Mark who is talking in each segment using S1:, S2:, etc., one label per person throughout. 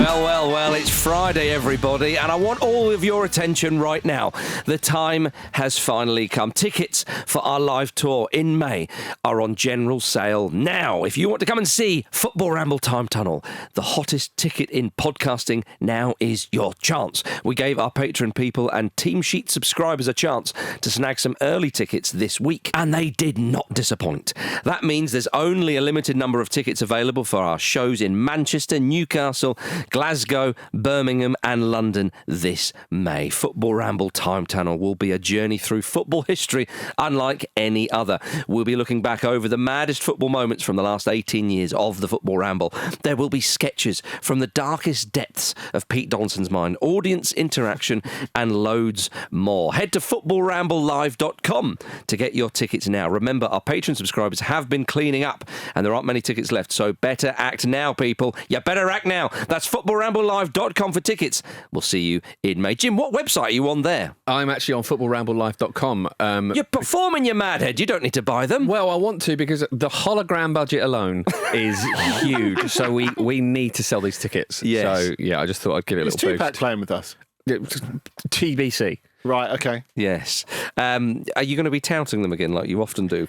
S1: Well, it's Friday, everybody, and I want all of your attention right now. The time has finally come. Tickets for our live tour in May are on general sale now. If you want to come and see Football Ramble Time Tunnel, the hottest ticket in podcasting, now is your chance. We gave our Patreon people and Team Sheet subscribers a chance to snag some early tickets this week, and they did not disappoint. That means there's only a limited number of tickets available for our shows in Manchester, Newcastle, Glasgow, Birmingham and London this May. Football Ramble Time Tunnel will be a journey through football history unlike any other. We'll be looking back over the maddest football moments from the last 18 years of the Football Ramble. There will be sketches from the darkest depths of Pete Donson's mind, audience interaction and loads more. Head to footballramblelive.com to get your tickets now. Remember, our Patreon subscribers have been cleaning up and there aren't many tickets left, so better act now, people. You better act now. That's footballramblelive.com for tickets. We'll see you in May. Jim, what website are you on there?
S2: I'm actually on footballramblelive.com.
S1: You're performing, you madhead. You don't need to buy them.
S2: Well, I want to because the hologram budget alone is huge. So we need to sell these tickets.
S1: Yes.
S2: So, yeah, I just thought I'd give it a little boost.
S3: Is Tupac playing with us?
S2: TBC.
S3: Right, okay.
S1: Yes. Are you going to be touting them again like you often do?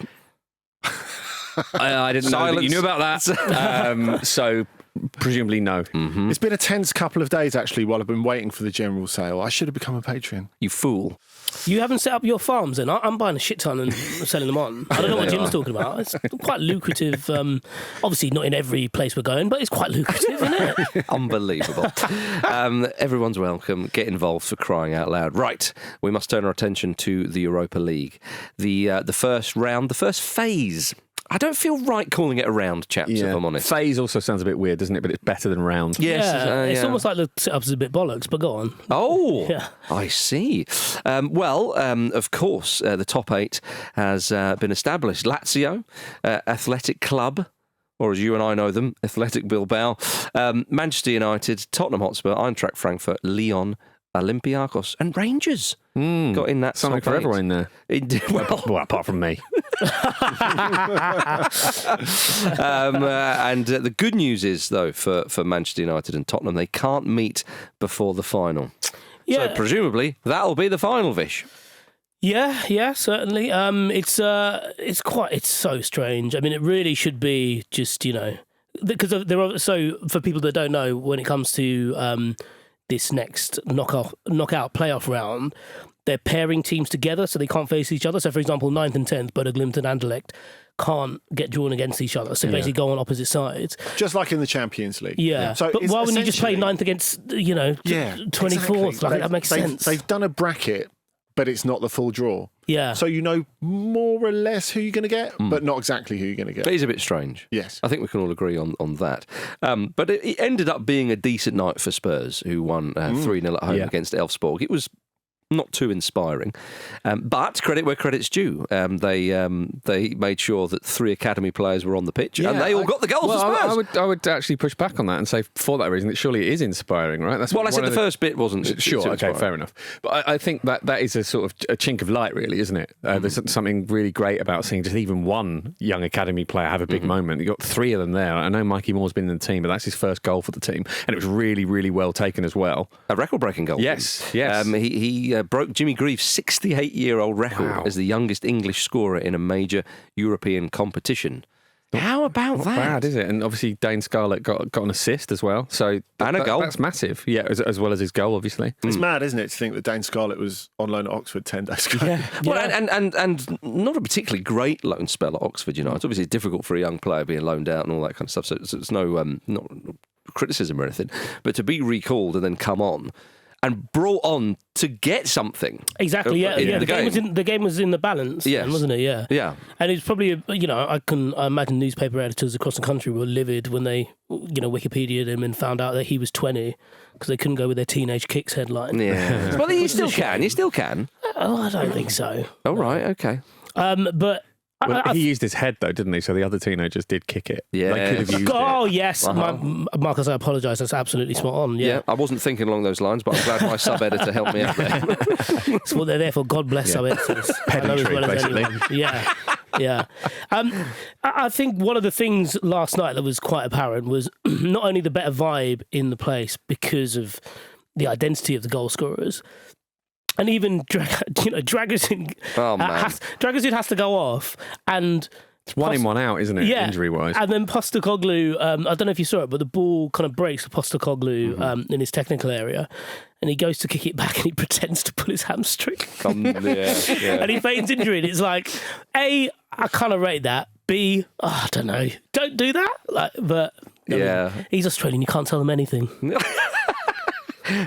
S2: I didn't know that you knew about that. So presumably no.
S1: Mm-hmm.
S3: It's been a tense couple of days, actually, while I've been waiting for the general sale. I should have become a Patreon.
S1: You fool.
S4: You haven't set up your farms then? I'm buying a shit ton and selling them on. I don't know what Jim's talking about. It's quite lucrative. Obviously not in every place we're going, but it's quite lucrative, isn't it?
S1: Unbelievable. Everyone's welcome. Get involved, for crying out loud. Right, we must turn our attention to the Europa League. The first round, the first phase. I don't feel right calling it a round, chaps, if I'm honest.
S2: Phase also sounds a bit weird, doesn't it? But it's better than round.
S1: Yes,
S4: it's almost like the setup's a bit bollocks, but go on.
S1: Oh,
S4: Yeah.
S1: I see. Of course, the top eight has been established. Lazio, Athletic Club, or as you and I know them, Athletic Bilbao, Manchester United, Tottenham Hotspur, Eintracht Frankfurt, Lyon, Olympiacos and Rangers got in that
S2: Something for everyone there. Well, apart from me.
S1: And the good news is, though, for Manchester United and Tottenham, they can't meet before the final.
S4: Yeah.
S1: So presumably that'll be the final, Vish.
S4: Yeah, certainly. It's so strange. I mean, it really should be just, because so for people that don't know, when it comes to this next knockout playoff round, they're pairing teams together so they can't face each other. So, for example, 9th and 10th, Bodo Glimt and Anderlecht can't get drawn against each other. So basically go on opposite sides.
S3: Just like in the Champions League.
S4: Yeah.
S3: So
S4: but why wouldn't you just play 9th against, 24th?
S3: Exactly.
S4: Like, that makes sense.
S3: They've done a bracket, but it's not the full draw.
S4: Yeah.
S3: So you know more or less who you're going to get, but not exactly who you're going to get.
S1: It is a bit strange.
S3: Yes.
S1: I think we can all agree on that. But it ended up being a decent night for Spurs, who won 3-0 at home against Elfsborg. It was not too inspiring, but credit where credit's due. They made sure that 3 academy players were on the pitch, and they all got the goals for Spurs.
S2: I would actually push back on that and say, for that reason, that surely it is inspiring, right? That's
S1: I said the first bit wasn't.
S2: Sure, okay, fair enough. But I think that is a sort of a chink of light, really, isn't it? There's something really great about seeing just even one young academy player have a big moment. You got 3 of them there. I know Mikey Moore's been in the team, but that's his first goal for the team, and it was really, really well taken as well.
S1: A record-breaking goal.
S2: Yes.
S1: He broke Jimmy Greaves' 68-year-old record as the youngest English scorer in a major European competition. How about that?
S2: Not bad, is it? And obviously Dane Scarlett got an assist as well. So
S1: and a goal.
S2: That's massive. Yeah, as well as his goal, obviously.
S3: It's mad, isn't it, to think that Dane Scarlett was on loan at Oxford 10 days ago.
S4: Yeah.
S1: Well, and not a particularly great loan spell at Oxford, It's obviously difficult for a young player being loaned out and all that kind of stuff. So it's no not criticism or anything. But to be recalled and then come on and brought on to get something.
S4: Exactly, yeah. The game was in the balance,
S1: yes.
S4: then, wasn't it? Yeah.
S1: Yeah.
S4: And it's probably, I imagine newspaper editors across the country were livid when they, Wikipedia'd him and found out that he was 20 because they couldn't go with their teenage kicks headline.
S1: Yeah. Well, you still can.
S4: Oh, I don't think so.
S1: Oh, right, okay.
S4: But...
S2: Well, he used his head, though, didn't he? So the other teenagers did kick it.
S1: Yeah.
S2: They could have used
S4: it.
S2: Yes.
S4: Marcus, I apologise. That's absolutely spot on. Yeah.
S1: I wasn't thinking along those lines, but I'm glad my sub-editor helped me out there.
S4: That's what they're there for. God bless sub-editors.
S2: Pedantry, basically.
S4: Yeah. Yeah. I think one of the things last night that was quite apparent was not only the better vibe in the place because of the identity of the goal scorers, and even Dragusin.
S1: Oh, man.
S4: Dragusin has to go off, and
S2: It's one in, one out, isn't it?
S4: Yeah.
S2: Injury-wise.
S4: And then Postecoglou, I don't know if you saw it, but the ball kind of breaks for Postecoglou in his technical area, and he goes to kick it back and he pretends to pull his hamstring. And he feigns injury, and it's like, A, I kind of rate that. B, I don't know, don't do that. But I mean, he's Australian, you can't tell him anything.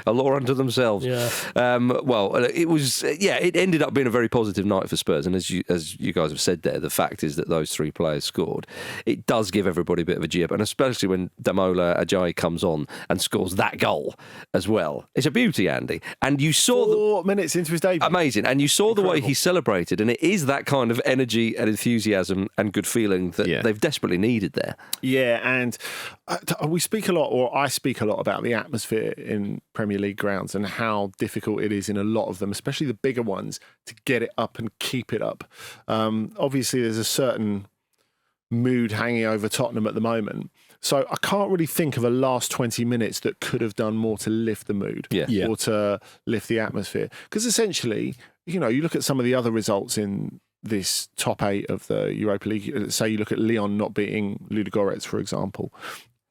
S1: A law unto themselves.
S4: Yeah.
S1: Well, it was. It ended up being a very positive night for Spurs, and as you guys have said there, the fact is that those three players scored. It does give everybody a bit of a jib, and especially when Damola Ajayi comes on and scores that goal as well. It's a beauty, Andy. And you saw
S3: 4 minutes into his debut.
S1: Amazing, and you saw the way he celebrated, and it is that kind of energy and enthusiasm and good feeling that they've desperately needed there.
S3: Yeah, and we speak a lot, or I speak a lot about the atmosphere in Premier League grounds and how difficult it is in a lot of them, especially the bigger ones, to get it up and keep it up. Obviously, there's a certain mood hanging over Tottenham at the moment. So I can't really think of a last 20 minutes that could have done more to lift the mood or to lift the atmosphere. Because essentially, you look at some of the other results in this top 8 of the Europa League. Say you look at Lyon not beating Ludogorets, for example,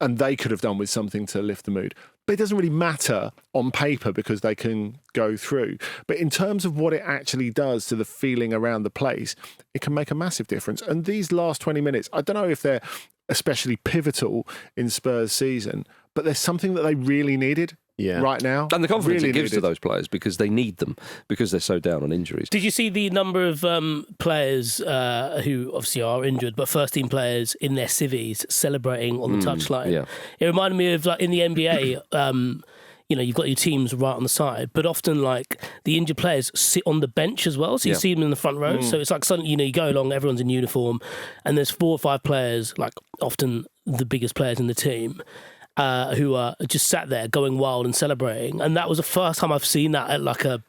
S3: and they could have done with something to lift the mood. But it doesn't really matter on paper because they can go through. But in terms of what it actually does to the feeling around the place, it can make a massive difference. And these last 20 minutes, I don't know if they're especially pivotal in Spurs' season, but there's something that they really needed right now.
S1: And the confidence
S3: really
S1: it gives to those players because they need them, because they're so down on injuries.
S4: Did you see the number of players who obviously are injured, but first-team players in their civvies celebrating on the touchline? Yeah. It reminded me of, like, in the NBA, you've got your teams right on the side, but often, like, the injured players sit on the bench as well, so you see them in the front row. So it's like suddenly, you go along, everyone's in uniform, and there's 4 or 5 players, like often the biggest players in the team, who are just sat there going wild and celebrating. And that was the first time I've seen that at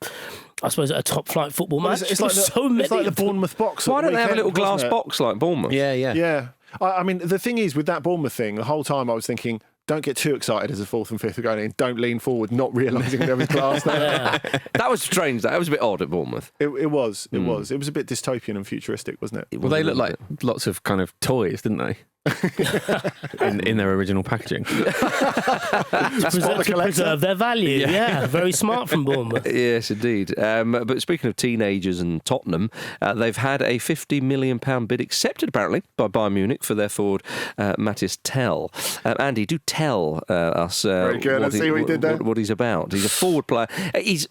S4: I suppose at a top flight football match.
S3: It's like the Bournemouth box.
S1: Why don't they have a little glass box like Bournemouth?
S3: Yeah. I mean, the thing is, with that Bournemouth thing, the whole time I was thinking, don't get too excited as a 4th and 5th are going in. Don't lean forward, not realising there was glass there.
S1: That was strange. That was a bit odd at Bournemouth.
S3: It was. It was a bit dystopian and futuristic, wasn't it?
S2: Well, they looked like lots of kind of toys, didn't they? in their original packaging.
S4: to preserve their value. Yeah, very smart from Bournemouth.
S1: Yes, indeed. But speaking of teenagers and Tottenham, they've had a £50 million bid accepted, apparently, by Bayern Munich for their forward, Matthias Tell. Andy, do tell us
S3: Very good. Let's see what he did there.
S1: What he's about. He's a forward player. He's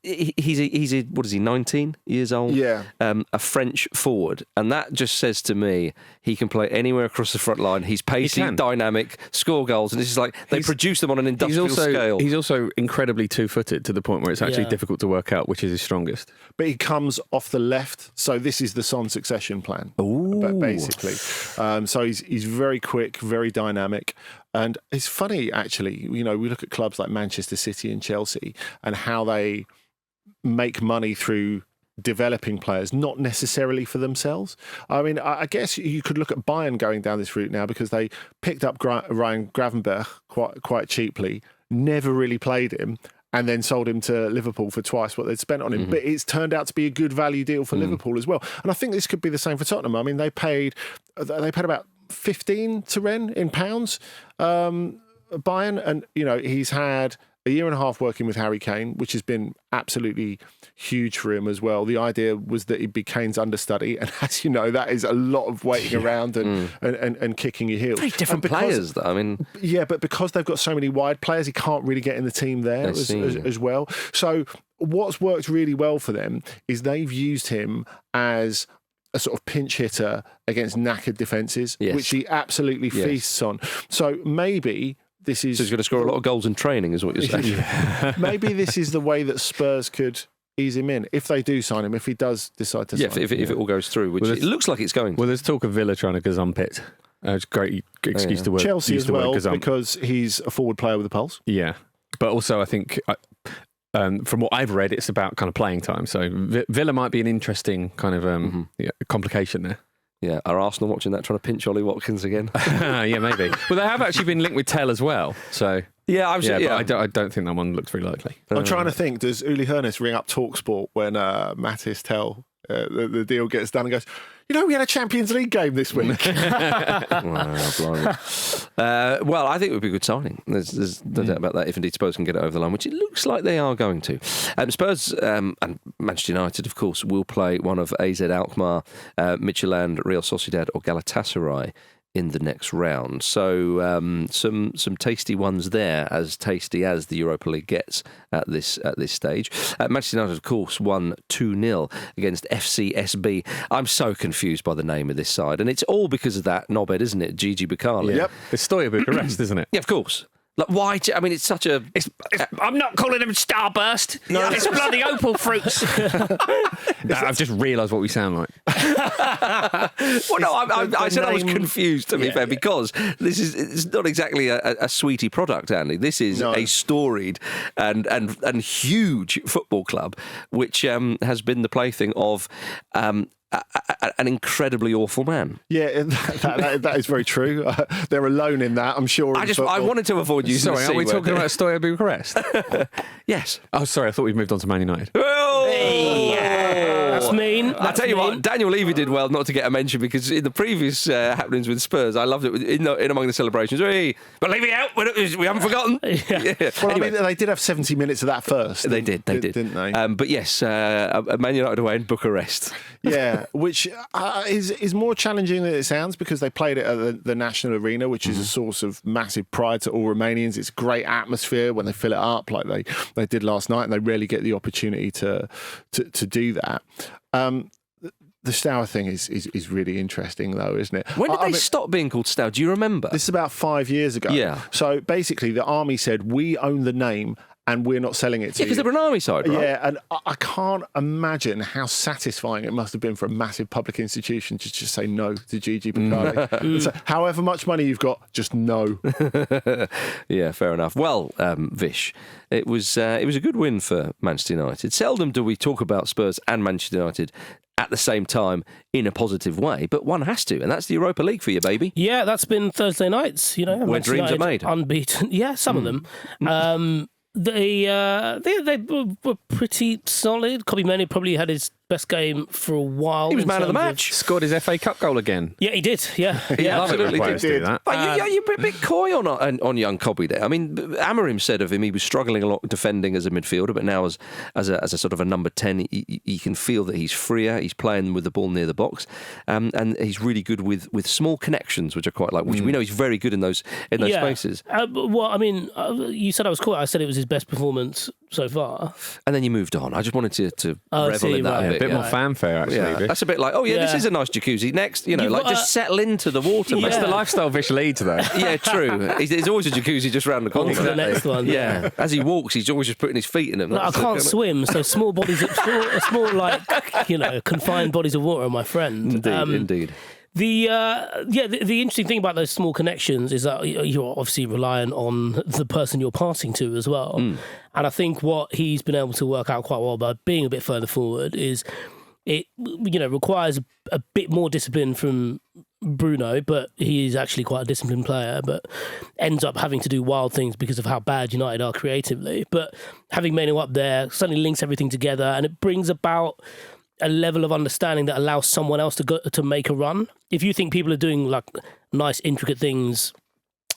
S1: what is he, 19 years old?
S3: Yeah.
S1: A French forward. And that just says to me he can play anywhere across the front line. He's pacey, dynamic, score goals. And this is like, they produce them on an industrial scale.
S2: He's also incredibly two-footed to the point where it's actually difficult to work out which is his strongest.
S3: But he comes off the left, so this is the Son succession plan, basically. So he's very quick, very dynamic. And it's funny, actually, we look at clubs like Manchester City and Chelsea and how they make money through developing players, not necessarily for themselves. I mean, I guess you could look at Bayern going down this route now because they picked up Ryan Gravenberch quite cheaply, never really played him, and then sold him to Liverpool for twice what they'd spent on him. But it's turned out to be a good value deal for Liverpool as well. And I think this could be the same for Tottenham. I mean, they paid about 15 to Rennes in pounds, Bayern, and he's had a year and a half working with Harry Kane, which has been absolutely huge for him as well. The idea was that he'd be Kane's understudy, and as you know, that is a lot of waiting around and kicking your heels.
S1: Very different players, though. I mean,
S3: but because they've got so many wide players, he can't really get in the team there as well. So what's worked really well for them is they've used him as a sort of pinch hitter against knackered defences, which he absolutely feasts on. So maybe this is...
S1: So he's going to score a lot of goals in training, is what you're saying.
S3: Maybe this is the way that Spurs could ease him in, if they do sign him, if he does decide to sign him.
S1: If it all goes through, which it looks like it's going to.
S2: Well, there's talk of Villa trying to gazump it. It's a great excuse to work.
S3: Chelsea as well, because he's a forward player with a pulse.
S2: Yeah. But also, I think... from what I've read, it's about kind of playing time. So Villa might be an interesting kind of complication there.
S1: Yeah, are Arsenal watching that, trying to pinch Ollie Watkins again?
S2: Yeah, maybe. Well, they have actually been linked with Tell as well. So
S1: yeah,
S2: but I don't think that one looks very likely.
S3: I'm trying to think. Does Uli Hoeneß ring up TalkSport when Mattis Tell the deal gets done and goes, we had a Champions League game this week?
S1: Well, I think it would be a good signing. There's no doubt about that, if indeed Spurs can get it over the line, which it looks like they are going to. Spurs and Manchester United, of course, will play one of AZ Alkmaar, Midtjylland, Real Sociedad or Galatasaray in the next round. So some tasty ones there, as tasty as the Europa League gets at this stage. Manchester United, of course, won 2-0 against FCSB. I'm so confused by the name of this side, and it's all because of that knobhead, isn't it? Gigi Bacali.
S3: Yep.
S2: It's Stoya Bucharest, isn't it?
S1: Yeah, of course. Like, why? I mean, it's such a...
S5: I'm not calling them Starburst. No, it's bloody Opal fruits.
S2: I've just realised what we sound like.
S1: Well, no, I said I was confused, to be fair, because it's not exactly a sweetie product, Andy. This is a storied and huge football club, which has been the plaything of... an incredibly awful man.
S3: Yeah, that is very true. They're alone in that, I'm sure.
S1: I wanted to avoid using the C
S2: Sorry, are we
S1: word.
S2: talking about Stoya Bucharest?
S1: Yes.
S2: Oh, sorry, I thought we'd moved on to Man United.
S4: That's mean.
S1: I tell you what, Daniel Levy did well not to get a mention, because in the previous happenings with Spurs, I loved it in among the celebrations. Hey, but Levy out, we haven't forgotten. Yeah.
S3: Well, anyway, I mean, they did have 70 minutes of that first.
S1: They did,
S3: didn't they?
S1: But yes, Man United away in Bucharest.
S3: Yeah, which is more challenging than it sounds, because they played it at the National Arena, which is a source of massive pride to all Romanians. It's a great atmosphere when they fill it up like they did last night, and they rarely get the opportunity to do that. The Stour thing is really interesting, though, isn't it?
S1: When did they stop being called Stour? Do you remember?
S3: This is about 5 years ago.
S1: Yeah.
S3: So basically, the army said, we own the name and we're not selling it to you.
S1: because they were an army side, right?
S3: Yeah, and I can't imagine how satisfying it must have been for a massive public institution to just say no to Gigi Bacali. So, however much money you've got, just no.
S1: Yeah, fair enough. Well, Vish, it was a good win for Manchester United. Seldom do we talk about Spurs and Manchester United at the same time in a positive way, but one has to, and that's the Europa League for you, baby.
S4: Yeah, that's been Thursday nights,
S1: Where
S4: Manchester
S1: dreams are
S4: United
S1: made.
S4: Unbeaten. Yeah, some of them. They were pretty solid. Kobbie Mainoo probably had his best game for a while.
S1: He was
S4: in
S1: man of the
S4: terms
S1: match.
S2: Scored his FA Cup goal again.
S4: Yeah, he did. Yeah,
S2: Love it when
S1: absolutely
S2: players
S3: did.
S2: do that.
S1: But you're a bit coy on young Kobbie there. I mean, Amorim said of him he was struggling a lot defending as a midfielder, but now as a sort of a number 10, you can feel that he's freer. He's playing with the ball near the box, and he's really good with small connections, which I quite like. Which we know he's very good in those spaces.
S4: Well, I mean, you said I was coy. I said it was his best performance so far.
S1: And then you moved on. I just wanted to revel in that
S4: right.
S1: a
S2: A
S1: bit.
S2: bit more fanfare, actually.
S1: Yeah,
S2: Vish.
S1: that's a bit like, this is a nice jacuzzi. Next, just settle into the water.
S4: Yeah.
S1: mate.
S2: That's the lifestyle Vish leads, though.
S1: Yeah, true. There's always a jacuzzi just round the corner.
S4: On to the next one.
S1: Yeah. As he walks, he's always just putting his feet in them.
S4: I can't swim, so small bodies, small like confined bodies of water are my friend.
S1: Indeed.
S4: The interesting thing about those small connections is that you're obviously reliant on the person you're passing to as well. And I think what he's been able to work out quite well by being a bit further forward is it requires a bit more discipline from Bruno, but he is actually quite a disciplined player, but ends up having to do wild things because of how bad United are creatively. But having Mainoo up there suddenly links everything together, and it brings about a level of understanding that allows someone else to make a run. If you think people are doing like nice, intricate things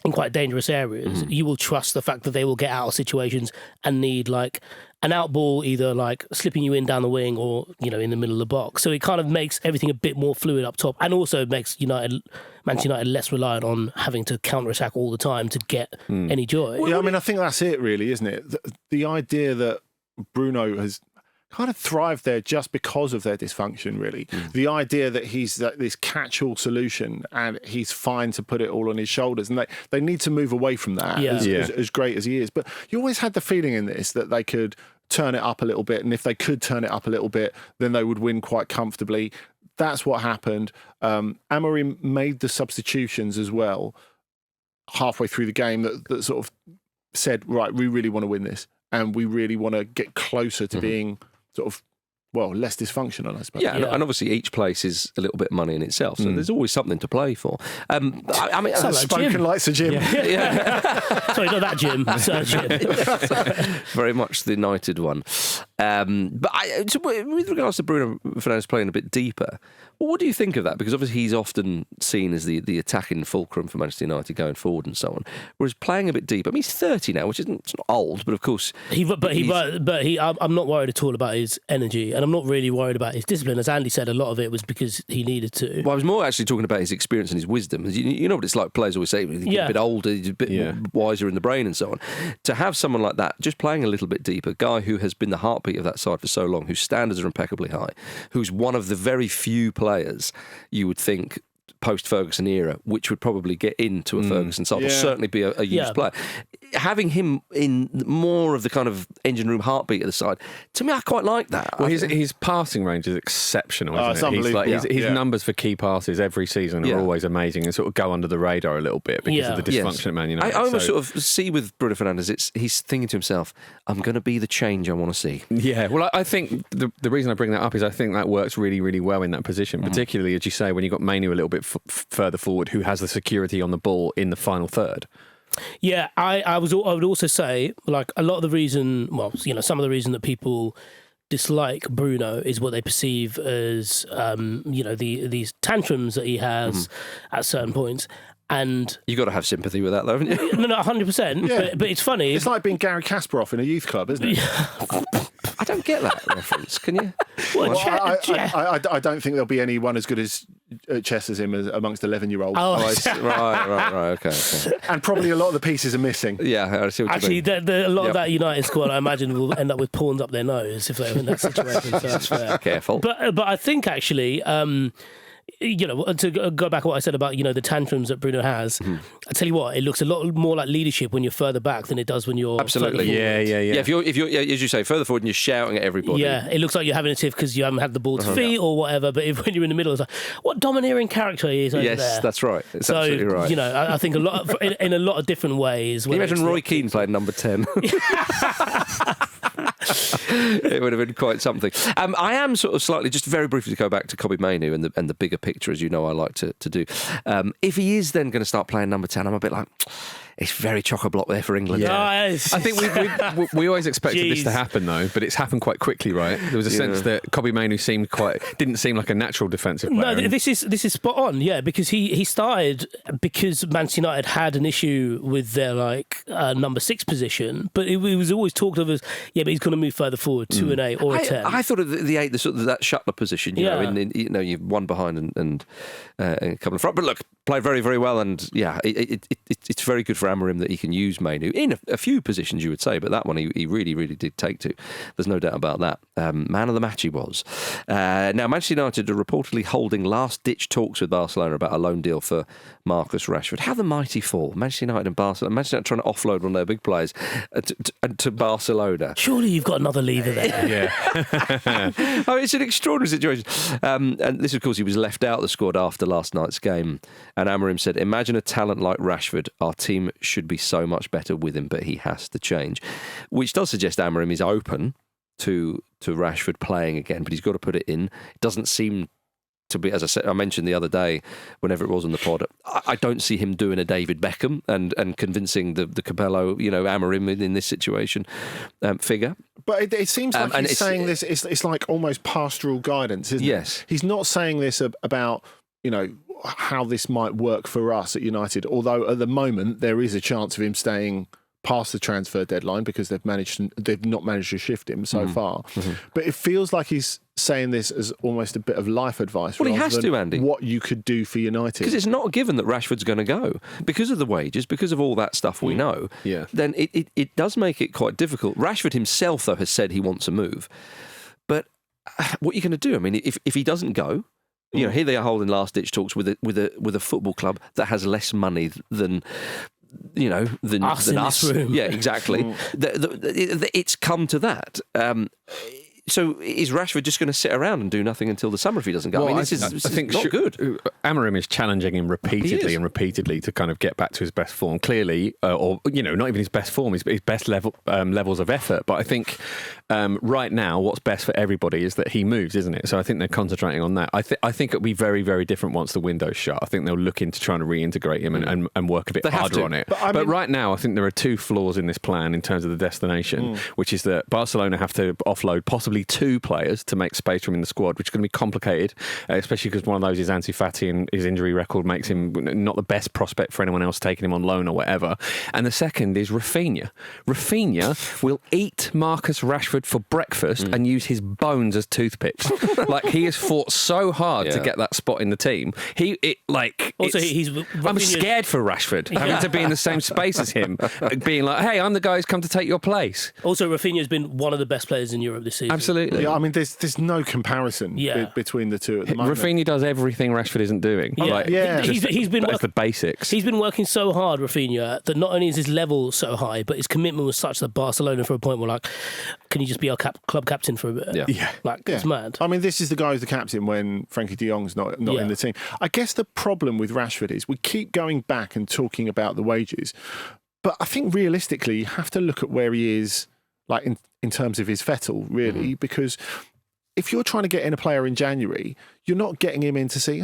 S4: in quite dangerous areas, you will trust the fact that they will get out of situations and need like an out ball, either like slipping you in down the wing or in the middle of the box. So it kind of makes everything a bit more fluid up top, and also makes Manchester United less reliant on having to counter attack all the time to get any joy.
S3: Yeah, I mean, I think that's it, really, isn't it? The idea that Bruno has kind of thrived there just because of their dysfunction, really. The idea that he's this catch-all solution and he's fine to put it all on his shoulders, and they need to move away from that, as great as he is. But you always had the feeling in this that they could turn it up a little bit, and if they could turn it up a little bit, then they would win quite comfortably. That's what happened. Amorim made the substitutions as well halfway through the game that sort of said, right, we really want to win this. and we really want to get closer to being sort of, well, less dysfunctional, I suppose.
S1: Yeah, and obviously each place is a little bit of money in itself, so there's always something to play for. I mean,
S3: Spoken like Sir Jim.
S1: Yeah.
S4: Sorry, not that Jim. Sir Jim.
S1: Very much the United one. So with regards to Bruno Fernandes playing a bit deeper, well, what do you think of that? Because obviously he's often seen as the attacking fulcrum for Manchester United going forward and so on. Whereas playing a bit deeper, I mean, he's 30 now, which isn't it's not old, but of course, I'm
S4: not worried at all about his energy, and I'm not really worried about his discipline. As Andy said, a lot of it was because he needed to.
S1: Well, I was more actually talking about his experience and his wisdom. You know what it's like. Players always say, you get a bit older, you're a bit more wiser in the brain and so on. To have someone like that, just playing a little bit deeper, a guy who has been the heartbeat of that side for so long, whose standards are impeccably high, who's one of the very few players you would think post-Ferguson era, which would probably get into a Ferguson side, or certainly be a used player. Having him in more of the kind of engine room heartbeat of the side, to me, I quite like that.
S2: Well, his passing range is exceptional, isn't
S3: it's
S2: it?
S3: unbelievable.
S2: His numbers for key passes every season are always amazing and sort of go under the radar a little bit because of the dysfunction at Man United.
S1: I almost sort of see with Bruno Fernandes, he's thinking to himself, I'm going to be the change I want to see.
S2: Yeah, well, I think the reason I bring that up is I think that works really, really well in that position, particularly, as you say, when you've got Mainoo a little bit further forward, who has the security on the ball in the final third.
S4: Yeah, I would also say, like, a lot of the reason, some of the reason that people dislike Bruno is what they perceive as, these tantrums that he has at certain points. And
S1: you've got to have sympathy with that, though, haven't you?
S4: No, 100%.
S3: Yeah.
S4: But it's funny.
S3: It's like being Gary Kasparov in a youth club, isn't it?
S1: I don't get that reference. Can you?
S3: I don't think there'll be anyone as good as chess as him amongst 11-year-olds.
S1: Right. Okay.
S3: And probably a lot of the pieces are missing.
S1: Yeah, I see what
S4: actually,
S1: you mean.
S4: a lot of that United squad, I imagine, will end up with pawns up their nose if they're in that situation. So that's fair.
S1: Careful.
S4: But I think actually. To go back to what I said about the tantrums that Bruno has, I tell you what, it looks a lot more like leadership when you're further back than it does when you're
S1: absolutely
S4: further forward.
S1: Yeah. If you're as you say further forward and you're shouting at everybody,
S4: it looks like you're having a tiff because you haven't had the ball to feet or whatever. But when you're in the middle, it's like, what domineering character he is over there.
S1: Yes, that's right. It's absolutely right.
S4: I think in a lot of different ways.
S1: Can you imagine Roy Keane playing number 10? It would have been quite something. I am sort of slightly, just very briefly to go back to Kobbie Mainoo and the bigger picture, as you know I like to do. If he is then going to start playing number 10, I'm a bit like, it's very chock-a-block there for England.
S4: Yeah.
S2: I think we always expected this to happen, though, but it's happened quite quickly, right? There was a sense that Kobbie Mainoo didn't seem like a natural defensive player.
S4: No, this is spot on, because he started because Manchester United had an issue with their number 6 position, but it was always talked of as but he's going to move further forward to an 8 or a 10.
S1: I thought of the 8, the sort of that Shuttler position, you've one behind and a couple in front, but look, played very, very well, and it's very good for Amorim that he can use Mainoo in a few positions, you would say, but that one he really, really did take to. There's no doubt about that. Man of the match he was. Now, Manchester United are reportedly holding last-ditch talks with Barcelona about a loan deal for Marcus Rashford. How the mighty fall. Manchester United and Barcelona. Manchester United trying to offload one of their big players to Barcelona.
S4: Surely you've got another lever there.
S2: Yeah.
S1: It's an extraordinary situation. And this, of course, he was left out of the squad after last night's game. And Amorim said, imagine a talent like Rashford. Our team should be so much better with him, but he has to change. Which does suggest Amorim is open to Rashford playing again, but he's got to put it in. It doesn't seem to be, as I mentioned the other day, whenever it was on the pod, I don't see him doing a David Beckham and convincing the Capello, Amorim in this situation figure.
S3: But it seems like he's saying this, it's like almost pastoral guidance, isn't it?
S1: Yes.
S3: He's not saying this about, how this might work for us at United, although at the moment there is a chance of him staying past the transfer deadline because they've not managed to shift him so far. Mm-hmm. But it feels like he's saying this as almost a bit of life advice.
S1: Well, he has to, Andy.
S3: What you could do for United.
S1: Because it's not a given that Rashford's going to go. Because of the wages, because of all that stuff we know, then it does make it quite difficult. Rashford himself, though, has said he wants a move. But what are you going to do? I mean, if he doesn't go, here they are holding last-ditch talks with a football club that has less money than
S4: us in this room.
S1: Yeah, exactly. It's come to that. So is Rashford just going to sit around and do nothing until the summer if he doesn't go?
S2: Well,
S1: I mean, this is not good.
S2: Amorim is challenging him repeatedly to kind of get back to his best form. Clearly, or not even his best form, his best levels of effort. But I think right now, what's best for everybody is that he moves, isn't it? So I think they're concentrating on that. I think it'll be very, very different once the window's shut. I think they'll look into trying to reintegrate him and work a bit harder on it. But right now, I think there are two flaws in this plan in terms of the destination, which is that Barcelona have to offload possibly 2 players to make space for him in the squad, which is going to be complicated, especially because one of those is Ansu Fati, and his injury record makes him not the best prospect for anyone else taking him on loan or whatever. And the second is Rafinha. Rafinha will eat Marcus Rashford for breakfast and use his bones as toothpicks. Like, he has fought so hard to get that spot in the team. I'm scared for Rashford having to be in the same space as him, being like, hey, I'm the guy who's come to take your place.
S4: Also, Rafinha's been one of the best players in Europe this season.
S2: Absolutely.
S3: Yeah, I mean, there's no comparison between the two at the moment.
S2: Rafinha does everything Rashford isn't doing.
S4: He's been
S2: that's the basics.
S4: He's been working so hard, Rafinha, that not only is his level so high, but his commitment was such that Barcelona, for a point, were like, can you just be our club captain for a bit?
S2: Yeah.
S4: It's mad.
S3: I mean, this is the guy who's the captain when Frankie de Jong's not in the team. I guess the problem with Rashford is we keep going back and talking about the wages, but I think realistically you have to look at where he is, like in terms of his fettle, really, because if you're trying to get in a player in January, you're not getting him in to see,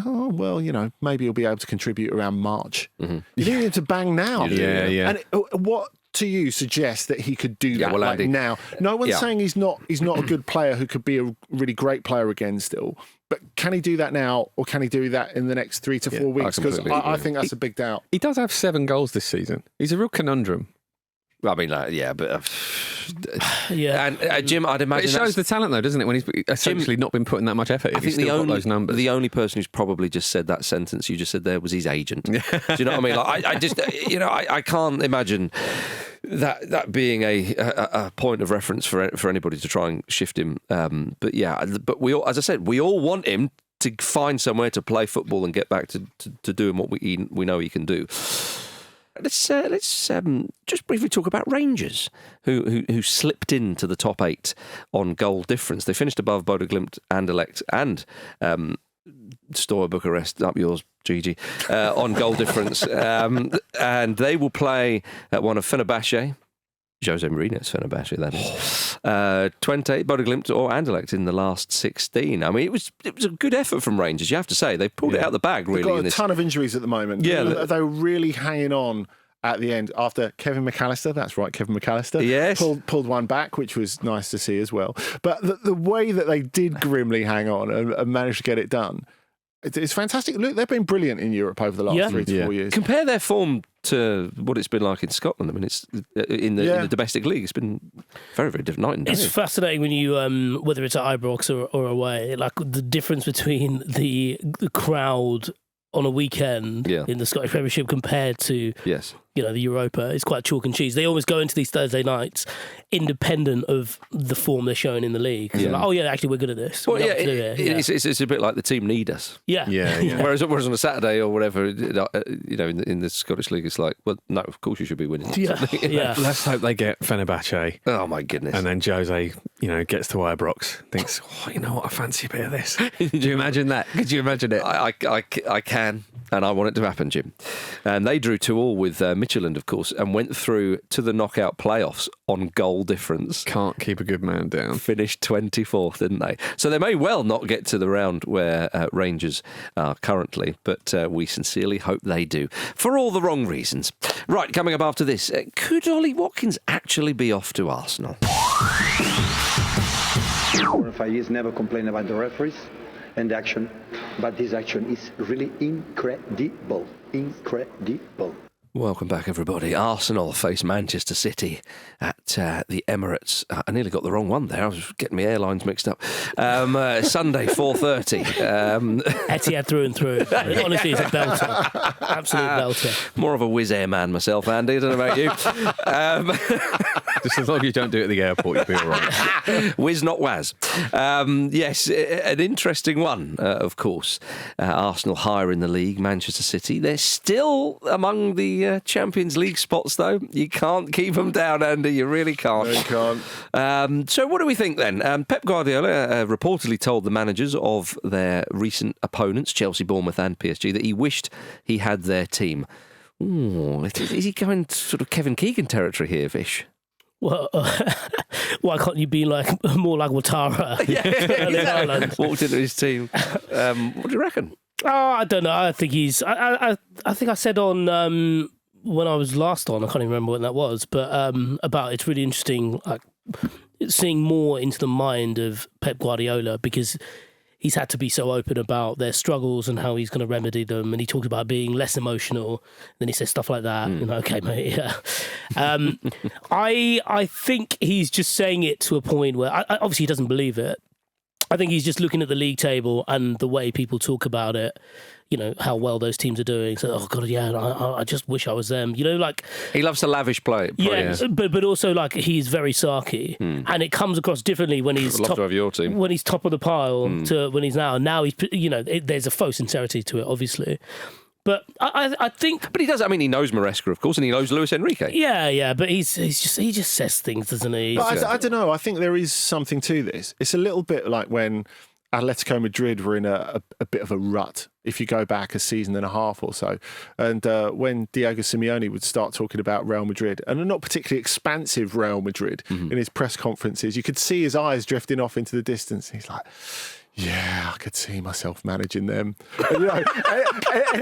S3: maybe he'll be able to contribute around March. You need him to bang now.
S2: Yeah.
S3: And what to you suggests that he could do that
S1: Andy,
S3: now? No one's saying he's not a good player who could be a really great player again still. But can he do that now, or can he do that in the next 3 to 4 weeks? Because I think that's a big doubt.
S2: He does have 7 goals this season. He's a real conundrum.
S1: I mean, but and Jim, I'd imagine
S2: it shows the talent, though, doesn't it? When he's essentially not been putting that much effort.
S1: I think
S2: those numbers.
S1: The only person who's probably just said that sentence you just said there was his agent. Do you know what I mean? Like, I just, I can't imagine that being a point of reference for anybody to try and shift him. But we all, as I said, we all want him to find somewhere to play football and get back to doing what we know he can do. Let's just briefly talk about Rangers, who slipped into the top 8 on goal difference. They finished above Bodø Glimt, Anderlecht, and Steaua Bucharest. Up yours, Gigi, on goal difference, and they will play at one of Fenerbahce. Jose Mourinho's Fenerbahce, that is. 28, Bodø Glimt or Anderlecht in the last 16. I mean, it was a good effort from Rangers, you have to say. They pulled it out of the bag, really.
S3: They've got a ton of injuries at the moment.
S1: Yeah.
S3: They were really hanging on at the end after Kevin McAllister. That's right, Kevin McAllister.
S1: Yes.
S3: Pulled one back, which was nice to see as well. But the way that they did grimly hang on and managed to get it done, it's fantastic. Look, they've been brilliant in Europe over the last 3 to 4 years.
S1: Compare their form to what it's been like in Scotland. I mean, it's in the domestic league. It's been very, very different night and day.
S4: It's fascinating when you, whether it's at Ibrox or away, like the difference between the crowd on a weekend in the Scottish Premiership compared to the Europa. It's quite chalk and cheese. They always go into these Thursday nights independent of the form they're showing in the league. They're like, actually, we're good at this.
S1: Well, it's a bit like the team need us.
S4: Yeah.
S1: Whereas on a Saturday or whatever, in the Scottish League, it's like, well, no, of course you should be winning.
S4: Yeah.
S2: Let's hope they get Fenerbahce.
S1: Oh my goodness.
S2: And then Jose, gets to Ibrox, thinks, you know what, I fancy a bit of this. Could you imagine that? Could you imagine it?
S1: I can, and I want it to happen, Jim. And they drew 2-2 with Midtjylland, of course, and went through to the knockout playoffs on goal difference.
S2: Can't keep a good man down.
S1: Finished 24th, didn't they? So they may well not get to the round where Rangers are currently, but we sincerely hope they do, for all the wrong reasons. Right, coming up after this, could Ollie Watkins actually be off to Arsenal?
S6: 4 or 5 years, never complain about the referees and the action, but this action is really incredible.
S1: Welcome back, everybody. Arsenal face Manchester City at the Emirates. I nearly got the wrong one there. I was getting my airlines mixed up. Sunday, 4:30.
S4: Etihad through and through. Honestly, it's a belter. Absolute belter.
S1: More of a Wizz Air man myself, Andy. I don't know about you.
S2: Just as long as you don't do it at the airport, you'll be all right.
S1: Whiz, not Waz. Yes, an interesting one, of course. Arsenal higher in the league, Manchester City. They're still among the the Champions League spots, though. You can't keep them down, Andy. You really can't.
S3: No, you can't.
S1: So what do we think then? Pep Guardiola reportedly told the managers of their recent opponents, Chelsea, Bournemouth and PSG, that he wished he had their team. Ooh, is he going sort of Kevin Keegan territory here, Vish?
S4: Well, why can't you be more like Ouattara?
S1: Yeah, walked into his team. What do you reckon?
S4: Oh, I don't know. I think he's. I think I said on when I was last on. I can't even remember when that was, but about it's really interesting, seeing more into the mind of Pep Guardiola, because he's had to be so open about their struggles and how he's going to remedy them. And he talked about being less emotional. Then he says stuff like that. Okay, mate, yeah. I think he's just saying it to a point where obviously he doesn't believe it. I think he's just looking at the league table and the way people talk about it, how well those teams are doing. So, oh, God, yeah, I just wish I was them.
S1: He loves to lavish play.
S4: Yeah, but also, he's very sarky. And it comes across differently when he's
S1: top of your team.
S4: When he's top of the pile to when he's now. Now, he's, there's a faux sincerity to it, obviously. But I think...
S1: But he does. I mean, he knows Maresca, of course, and he knows Luis Enrique.
S4: Yeah, but he just says things, doesn't he?
S3: But I don't know. I think there is something to this. It's a little bit like when Atletico Madrid were in a bit of a rut, if you go back a season and a half or so. And when Diego Simeone would start talking about Real Madrid, and a not particularly expansive Real Madrid, in his press conferences, you could see his eyes drifting off into the distance. He's like... Yeah, I could see myself managing them.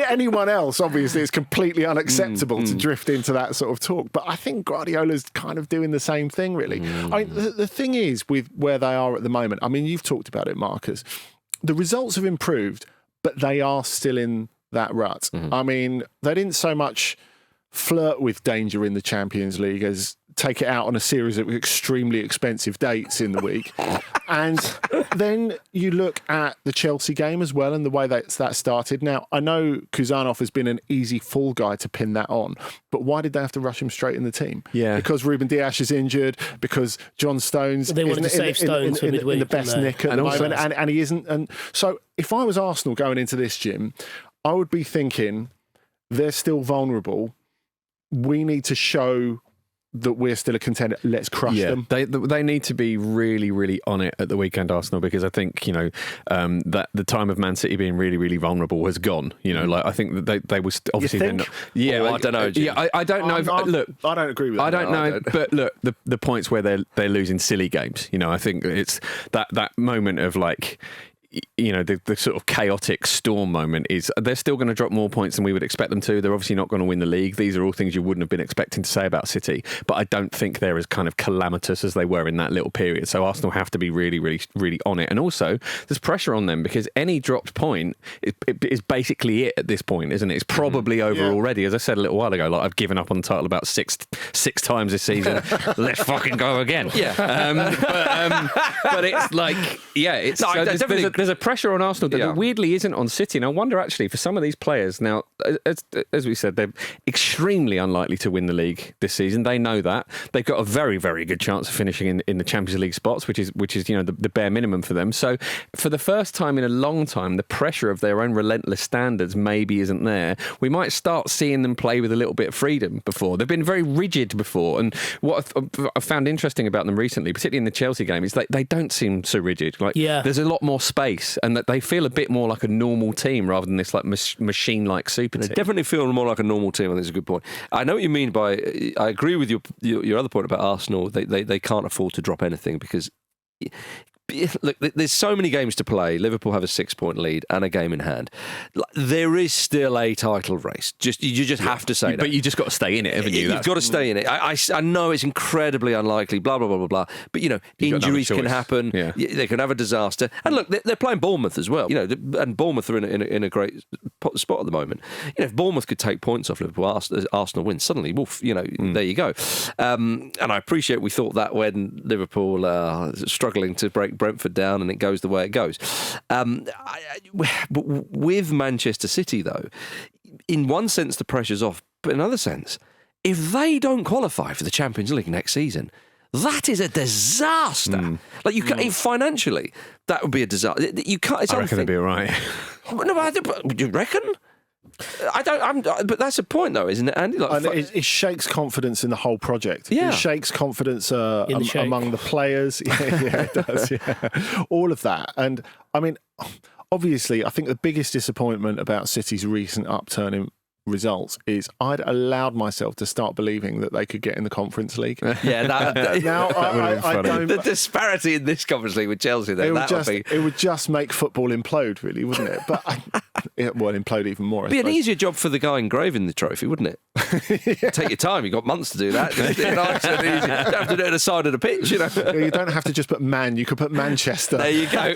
S3: Anyone else, obviously, it's completely unacceptable to drift into that sort of talk. But I think Guardiola's kind of doing the same thing, really. I mean, the thing is, with where they are at the moment, I mean, you've talked about it, Marcus. The results have improved, but they are still in that rut. I mean, they didn't so much flirt with danger in the Champions League as take it out on a series of extremely expensive dates in the week. And then you look at the Chelsea game as well and the way that started. Now, I know Kuzanov has been an easy fall guy to pin that on, but why did they have to rush him straight in the team? Yeah. Because Ruben Dias is injured, because John Stones
S4: they wanted to save Stones
S3: in the best nick at the moment, and he isn't. And so if I was Arsenal going into this, Jim, I would be thinking they're still vulnerable. We need to show that we're still a contender. Let's crush them.
S2: They need to be really, really on it at the weekend, Arsenal, because I think that the time of Man City being really, really vulnerable has gone. I think that they was obviously.
S3: You think?
S1: I don't know. Jim.
S2: Yeah, I don't know. Look,
S3: I don't agree with that.
S2: I don't know, but look, the points where they're losing silly games. I think it's that moment of the sort of chaotic storm moment is they're still going to drop more points than we would expect them to. They're obviously not going to win the league. These are all things you wouldn't have been expecting to say about City, but I don't think they're as kind of calamitous as they were in that little period. So Arsenal have to be really, really, really on it. And also, there's pressure on them because any dropped point is basically it at this point, isn't it? It's probably over already. As I said a little while ago, I've given up on the title about six times this season. Let's fucking go again.
S1: Yeah.
S2: But it's there's a pressure on Arsenal that weirdly isn't on City. And I wonder actually for some of these players now, as we said, they're extremely unlikely to win the league this season. They know that. They've got a very, very good chance of finishing in the Champions League spots, which is the bare minimum for them. So for the first time in a long time, the pressure of their own relentless standards maybe isn't there. We might start seeing them play with a little bit of freedom before. They've been very rigid before. And what I found interesting about them recently, particularly in the Chelsea game, is they don't seem so rigid. There's a lot more space, and that they feel a bit more like a normal team rather than this machine-like super team.
S1: They definitely feel more like a normal team. I think it's a good point. I know what you mean by. I agree with your other point about Arsenal. They can't afford to drop anything because. Look, there's so many games to play. Liverpool have a 6-point lead and a game in hand. There is still a title race. You just have to say that.
S2: But you just got to stay in it, haven't you?
S1: You've got to stay in it. I know it's incredibly unlikely, blah, blah, blah, blah, blah. But, injuries can happen. Yeah. They can have a disaster. And look, they're playing Bournemouth as well. And Bournemouth are in a great spot at the moment. If Bournemouth could take points off Liverpool, Arsenal wins, suddenly, woof, there you go. And I appreciate we thought that when Liverpool are struggling to break Brentford down and it goes the way it goes. But with Manchester City, though, in one sense the pressure's off, but in another sense, if they don't qualify for the Champions League next season, that is a disaster. Financially, that would be a disaster. You can't.
S2: I reckon they'd be all right.
S1: No, but you reckon? But that's a point, though, isn't it, Andy? Like,
S3: And it shakes confidence in the whole project.
S1: Yeah.
S3: It shakes confidence
S4: In the shake.
S3: among the players. Yeah, it does. Yeah. All of that. And I mean, obviously, I think the biggest disappointment about City's recent upturn in results is I'd allowed myself to start believing that they could get in the Conference League.
S1: yeah,
S3: Now, I don't.
S1: the disparity in this Conference League with Chelsea, then,
S3: It would just make football implode, really, wouldn't it? But it would implode even more.
S1: It'd be an easier job for the guy engraving the trophy, wouldn't it? Take your time. You've got months to do that. Just nice and easy. You don't have to do it at the side of the pitch, you know.
S3: You don't have to just put Man. You could put Manchester.
S1: There you go.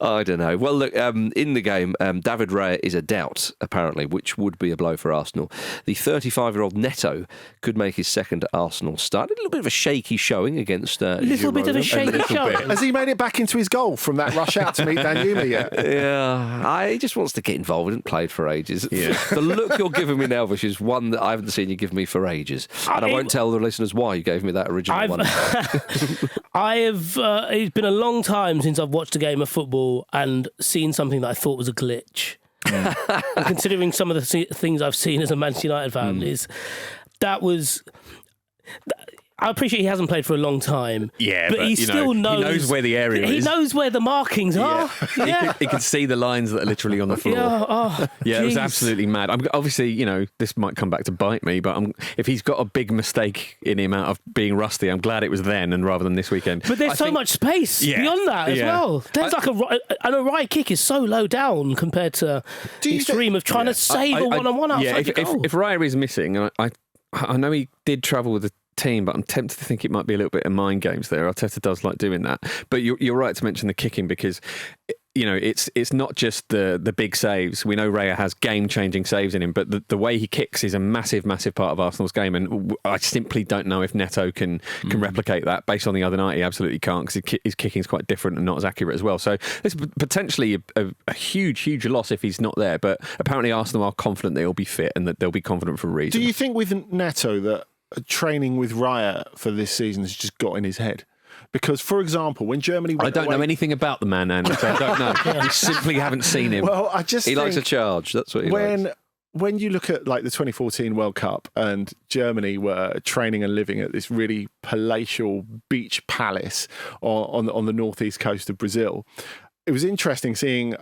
S1: I don't know. Well, look, in the game, David Raya is a doubt, apparently, which would be a blow for Arsenal. The 35-year-old Neto could make his second Arsenal start. A little bit of a shaky showing against
S4: Little bit of a shaky showing.
S3: Has he made it back into his goal from that rush out to meet Danjuma yet?
S1: Yeah, he just wants to get involved. He hasn't played for ages. Yeah. The look you're giving me now, Vish, is one that I haven't seen you give me for ages. And I won't tell the listeners why you gave me that original one.
S4: It's been a long time since I've watched a game of football and seen something that I thought was a glitch. And considering some of the things I've seen as a Manchester United fan, I appreciate he hasn't played for a long time.
S2: Yeah,
S4: but he still knows.
S2: He knows where the area is.
S4: He knows where the markings are. Yeah.
S2: He can see the lines that are literally on the floor.
S4: Yeah,
S2: it was absolutely mad. Obviously, this might come back to bite me, but if he's got a big mistake in him out of being rusty, I'm glad it was then and rather than this weekend.
S4: But there's so much space beyond that as well. There's an right kick is so low down compared to the extreme of trying to save a one-on-one outside the goal.
S2: If Raya is missing, and I know he did travel with the team, but I'm tempted to think it might be a little bit of mind games there. Arteta does like doing that. But you're right to mention the kicking because it's not just the big saves. We know Raya has game-changing saves in him, but the way he kicks is a massive, massive part of Arsenal's game, and I simply don't know if Neto can replicate that. Based on the other night, he absolutely can't because his kicking is quite different and not as accurate as well. So this is potentially a huge, huge loss if he's not there, but apparently Arsenal are confident that he'll be fit and that they'll be confident for a reason.
S3: Do you think with Neto that training with Raya for this season has just got in his head? Because, for example, when Germany went
S2: I don't know anything about the man, Andy, so I don't know. We simply haven't seen him.
S3: Well,
S1: he likes a charge. That's what he likes.
S3: When you look at like the 2014 World Cup and Germany were training and living at this really palatial beach palace on the northeast coast of Brazil, it was interesting seeing...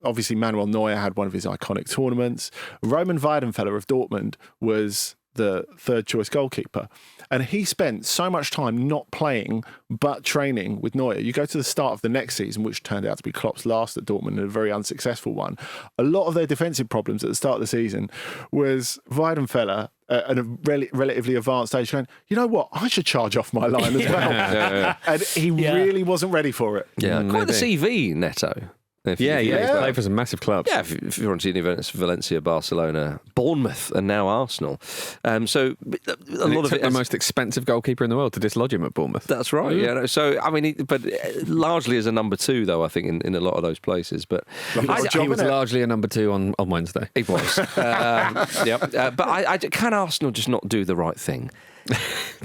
S3: obviously, Manuel Neuer had one of his iconic tournaments. Roman Weidenfeller of Dortmund was the third choice goalkeeper. And he spent so much time not playing but training with Neuer. You go to the start of the next season, which turned out to be Klopp's last at Dortmund and a very unsuccessful one. A lot of their defensive problems at the start of the season was Weidenfeller at a relatively advanced stage going, you know what, I should charge off my line as well. And he really wasn't ready for it.
S1: Yeah, quite the CV, Neto.
S2: He's played for some massive clubs.
S1: Yeah, if you're on Valencia, Barcelona, Bournemouth, and now Arsenal. So a lot of it.
S2: The most expensive goalkeeper in the world to dislodge him at Bournemouth.
S1: That's right. Yeah. No, so I mean, but largely as a number two, though, I think in a lot of those places. But
S2: he was largely a number two on Wednesday.
S1: He was. But can Arsenal just not do the right thing?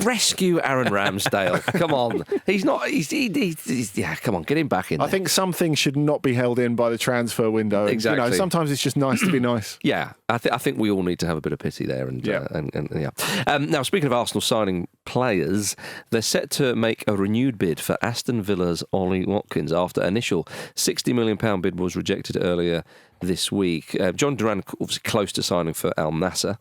S1: Rescue Aaron Ramsdale. Come on. He's not. He's come on, get him back in there.
S3: I think some things should not be held in by the transfer window.
S1: Exactly.
S3: Sometimes it's just nice to be nice.
S1: Yeah, I think we all need to have a bit of pity there. Now, speaking of Arsenal signing players, they're set to make a renewed bid for Aston Villa's Ollie Watkins after initial £60 million bid was rejected earlier this week. John Duran obviously close to signing for Al Nassr.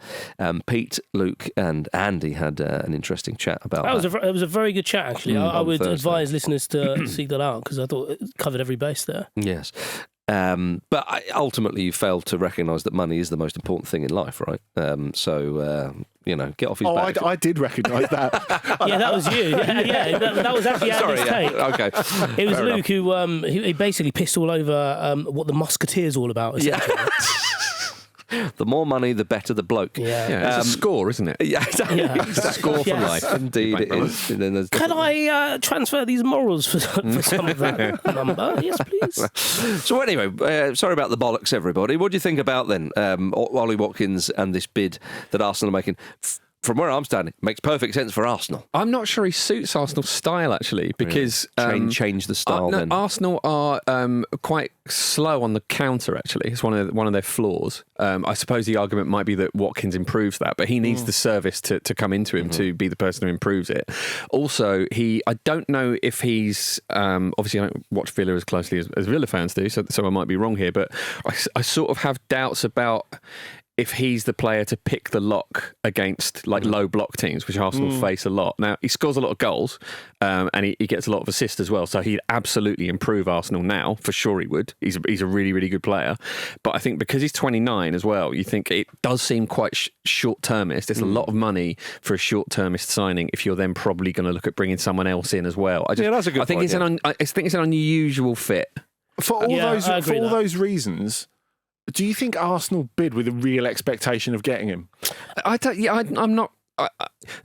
S1: Pete, Luke and Andy had an interesting chat about that.
S4: It was a very good chat, actually. I would advise listeners to seek that out because I thought it covered every base there.
S1: Yes. But ultimately you failed to recognise that money is the most important thing in life, right? Get off his back.
S3: I did recognise that.
S4: Yeah, that was you. Yeah, that was actually Andy's take.
S1: Okay.
S4: It was Luke who he basically pissed all over what the Musketeers all about, essentially.
S1: Yeah. The more money, the better the bloke.
S2: Yeah, it's a score, isn't it?
S1: Yeah, exactly. It's a score for life. Indeed, it is.
S4: Can I transfer these morals for some of that number? Yes, please.
S1: So anyway, sorry about the bollocks, everybody. What do you think about then Ollie Watkins and this bid that Arsenal are making from where I'm standing, makes perfect sense for Arsenal.
S2: I'm not sure he suits Arsenal's style, actually, because...
S1: Change the style then.
S2: Arsenal are quite slow on the counter, actually. It's one of their flaws. I suppose the argument might be that Watkins improves that, but he needs the service to come into him to be the person who improves it. Also, I don't know if he's... obviously, I don't watch Villa as closely as Villa fans do, so I might be wrong here, but I sort of have doubts about... if he's the player to pick the lock against low block teams, which Arsenal face a lot. Now, he scores a lot of goals and he gets a lot of assists as well, so he'd absolutely improve Arsenal now, for sure he would. He's a really, really good player. But I think because he's 29 as well, you think it does seem quite short-termist. It's a lot of money for a short-termist signing if you're then probably going to look at bringing someone else in as well.
S1: That's a good point.
S2: I think it's an unusual fit.
S3: For all those reasons... Do you think Arsenal bid with a real expectation of getting him?
S2: I'm not.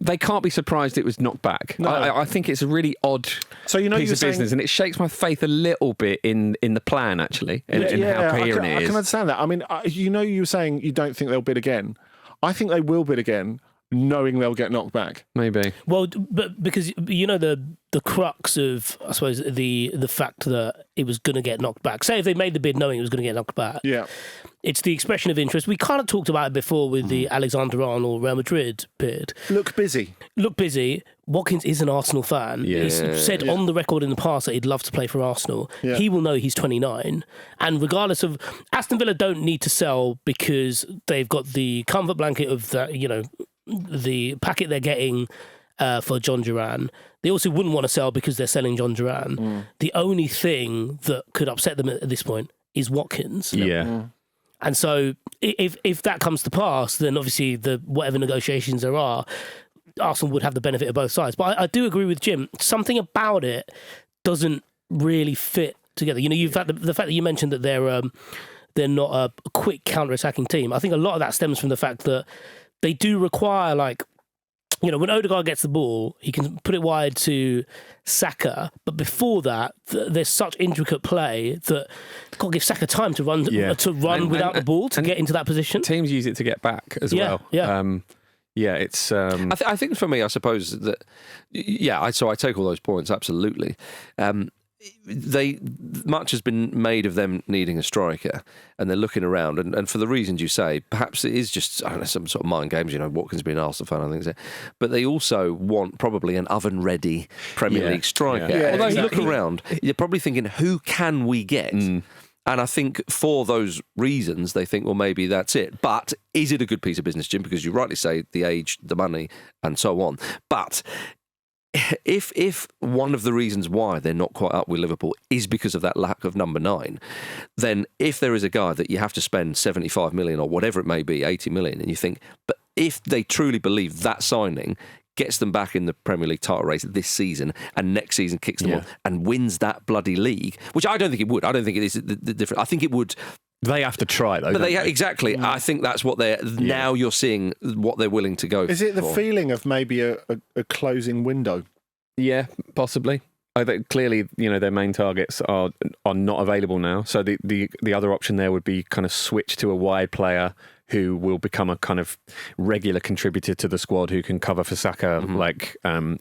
S2: They can't be surprised it was knocked back.
S3: No.
S2: I think it's a really odd piece of business, and it shakes my faith a little bit in the plan, actually, in how coherent it is.
S3: I can understand that. I mean, you were saying you don't think they'll bid again. I think they will bid again, knowing they'll get knocked back.
S2: Maybe.
S4: Well, but because the crux of, I suppose, the fact that it was going to get knocked back. Say if they made the bid knowing it was going to get knocked back.
S3: Yeah.
S4: It's the expression of interest. We kind of talked about it before with the Alexander-Arnold Real Madrid bid.
S3: Look busy.
S4: Watkins is an Arsenal fan.
S2: Yeah.
S4: He's said on the record in the past that he'd love to play for Arsenal. Yeah. He will know he's 29. And regardless of... Aston Villa don't need to sell because they've got the comfort blanket of that, the packet they're getting for John Duran. They also wouldn't want to sell because they're selling John Duran. The only thing that could upset them at this point is Watkins.
S2: Yeah.
S4: And so if that comes to pass, then obviously whatever negotiations there are, Arsenal would have the benefit of both sides. But I do agree with Jim. Something about it doesn't really fit together. The fact that you mentioned that they're not a quick counter-attacking team. I think a lot of that stems from the fact that they do require, when Odegaard gets the ball, he can put it wide to Saka. But before that, there's such intricate play that you've got to give Saka time to run without the ball to get into that position.
S2: Teams use it to get back as well.
S1: Yeah.
S2: It's...
S1: I think for me, I suppose that... so I take all those points, absolutely. Much has been made of them needing a striker, and they're looking around, and for the reasons you say, perhaps it is just some sort of mind games. Watkins being an Arsenal fan, I think so. But they also want probably an oven-ready Premier League striker.
S3: Yeah,
S1: although
S3: exactly.
S1: you look around, you're probably thinking, who can we get? And I think for those reasons, they think, well, maybe that's it. But is it a good piece of business, Jim? Because you rightly say the age, the money, and so on. But if one of the reasons why they're not quite up with Liverpool is because of that lack of number 9, then if there is a guy that you have to spend 75 million or whatever it may be, 80 million, and you think, but if they truly believe that signing gets them back in the Premier League title race this season and next season kicks them on and wins that bloody league, which I don't think it would. I don't think it is the different. I think it would...
S2: They have to try, though.
S1: But exactly. I think that's what they're... Now you're seeing what they're willing to go for.
S3: Is it the feeling of maybe a closing window?
S2: Yeah, possibly. I think clearly, their main targets are not available now. So the other option there would be kind of switch to a wide player who will become a kind of regular contributor to the squad, who can cover for Saka,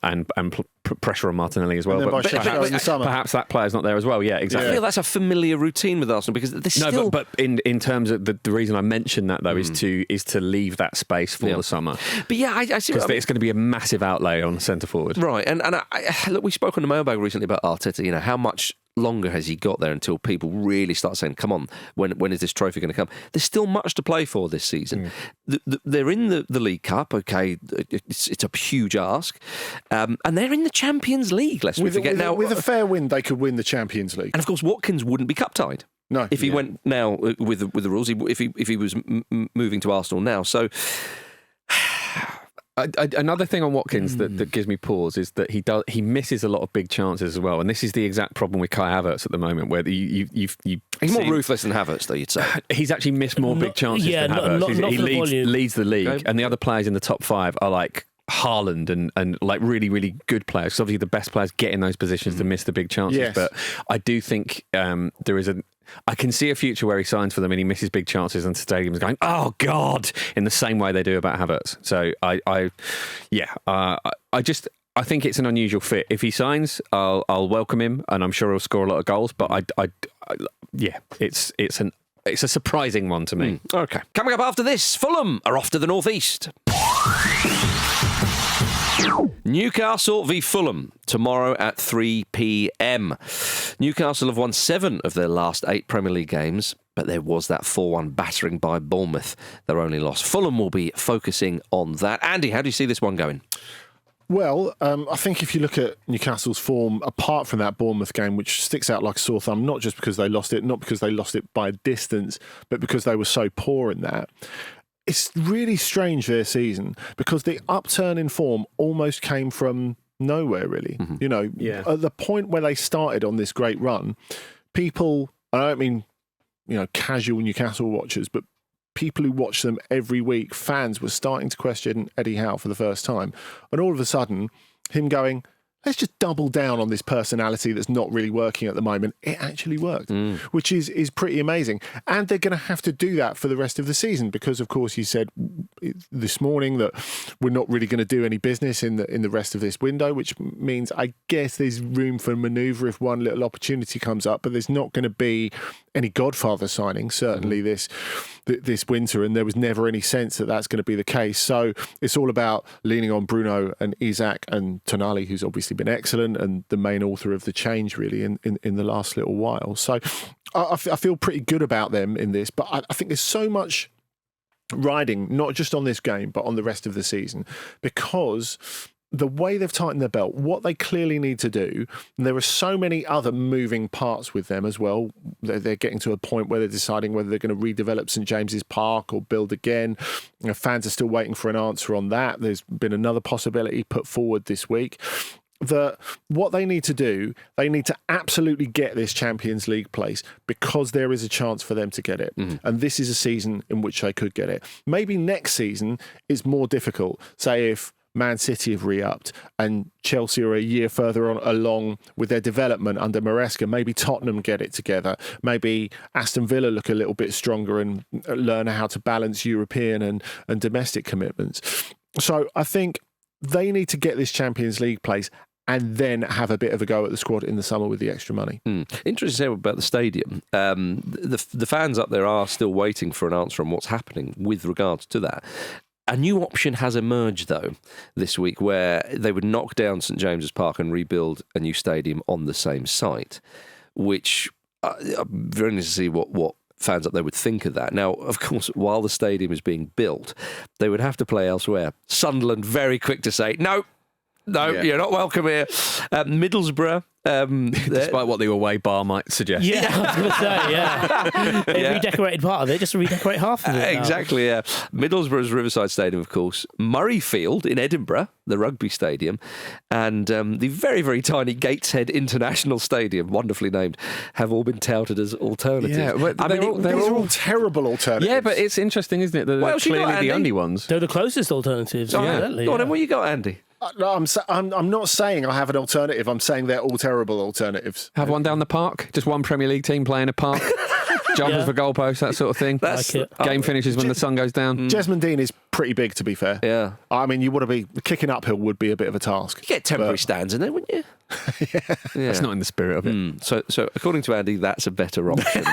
S2: and pressure on Martinelli as well. But perhaps that player's not there as well. Yeah, exactly.
S1: I feel that's a familiar routine with Arsenal because there's still...
S2: but in terms of the reason I mentioned that though is to leave that space for the summer.
S1: But I see
S2: because it's going to be a massive outlay on centre forward.
S1: Right, and look, we spoke on the mailbag recently about Arteta. How much longer has he got there until people really start saying, come on, when is this trophy going to come? There's still much to play for this season. They're in the League Cup, okay, it's a huge ask, and they're in the Champions League, lest we forget. Now,
S3: with a fair win, they could win the Champions League.
S1: And of course, Watkins wouldn't be cup tied.
S3: No.
S1: If he went now with the rules, if he was moving to Arsenal now. So...
S2: Another thing on Watkins that gives me pause is that he misses a lot of big chances as well, and this is the exact problem with Kai Havertz at the moment, where he's
S1: more ruthless than Havertz, though, you'd say.
S2: He's actually missed more big chances than Havertz. He leads the league, and the other players in the top 5 are like Haaland and like really, really good players. Because obviously the best players get in those positions to miss the big chances. Yes. But I do think there is I can see a future where he signs for them and he misses big chances and the stadium's going, oh God, in the same way they do about Havertz. So I think it's an unusual fit. If he signs, I'll welcome him and I'm sure he'll score a lot of goals. But it's a surprising one to me.
S1: Okay. Coming up after this, Fulham are off to the northeast. Newcastle v Fulham tomorrow at 3 p.m. Newcastle have won 7 of their last 8 Premier League games, but there was that 4-1 battering by Bournemouth, their only loss. Fulham will be focusing on that. Andy, how do you see this one going?
S3: Well, I think if you look at Newcastle's form, apart from that Bournemouth game, which sticks out like a sore thumb, not just because they lost it, not because they lost it by a distance, but because they were so poor in that, it's really strange their season because the upturn in form almost came from nowhere, really. Mm-hmm. You know, at the point where they started on this great run, people, I don't mean, casual Newcastle watchers, but people who watch them every week, fans, were starting to question Eddie Howe for the first time. And all of a sudden, him going, let's just double down on this personality that's not really working at the moment. It actually worked, which is pretty amazing. And they're going to have to do that for the rest of the season because, of course, he said this morning that we're not really going to do any business in the rest of this window, which means I guess there's room for manoeuvre if one little opportunity comes up, but there's not going to be any Godfather signing, certainly this winter, and there was never any sense that that's going to be the case. So it's all about leaning on Bruno and Isak and Tonali, who's obviously been excellent and the main author of the change really in the last little while. So I feel pretty good about them in this, but I think there's so much riding, not just on this game, but on the rest of the season, because the way they've tightened their belt, what they clearly need to do, and there are so many other moving parts with them as well. They're getting to a point where they're deciding whether they're going to redevelop St James's Park or build again. Fans are still waiting for an answer on that. There's been another possibility put forward this week. That what they need to do, they need to absolutely get this Champions League place because there is a chance for them to get it. Mm-hmm. And this is a season in which they could get it. Maybe next season is more difficult. Say if Man City have re-upped and Chelsea are a year further along with their development under Maresca. Maybe Tottenham get it together. Maybe Aston Villa look a little bit stronger and learn how to balance European and domestic commitments. So I think they need to get this Champions League place and then have a bit of a go at the squad in the summer with the extra money.
S1: Interesting to say about the stadium. The fans up there are still waiting for an answer on what's happening with regards to that. A new option has emerged, though, this week where they would knock down St James's Park and rebuild a new stadium on the same site, which I'm very interested to see what fans up there would think of that. Now, of course, while the stadium is being built, they would have to play elsewhere. Sunderland, very quick to say, no, you're not welcome here. Middlesbrough,
S2: despite what the away bar might suggest.
S4: Yeah, I was going to say, They redecorated part of it, just to redecorate half of it.
S1: Exactly, yeah. Middlesbrough's Riverside Stadium, of course. Murrayfield in Edinburgh, the rugby stadium, and the very, very tiny Gateshead International Stadium, wonderfully named, have all been touted as alternatives.
S2: Yeah, they're
S3: all terrible alternatives.
S2: Yeah, but it's interesting, isn't it, that they're clearly the only ones.
S4: They're the closest alternatives.
S1: Go on, then, what you got, Andy?
S3: No, I'm not saying I have an alternative. I'm saying they're all terrible alternatives.
S2: Have one down the park. Just one Premier League team playing a park. Jumping for goalposts, that sort of thing. Game finishes when the sun goes down.
S3: Jesmond Dean is pretty big, to be fair.
S1: Yeah.
S3: I mean, you want to be kicking uphill would be a bit of a task.
S1: You get temporary stands in there, wouldn't you?
S3: Yeah.
S2: That's not in the spirit of it.
S1: So according to Andy, that's a better option.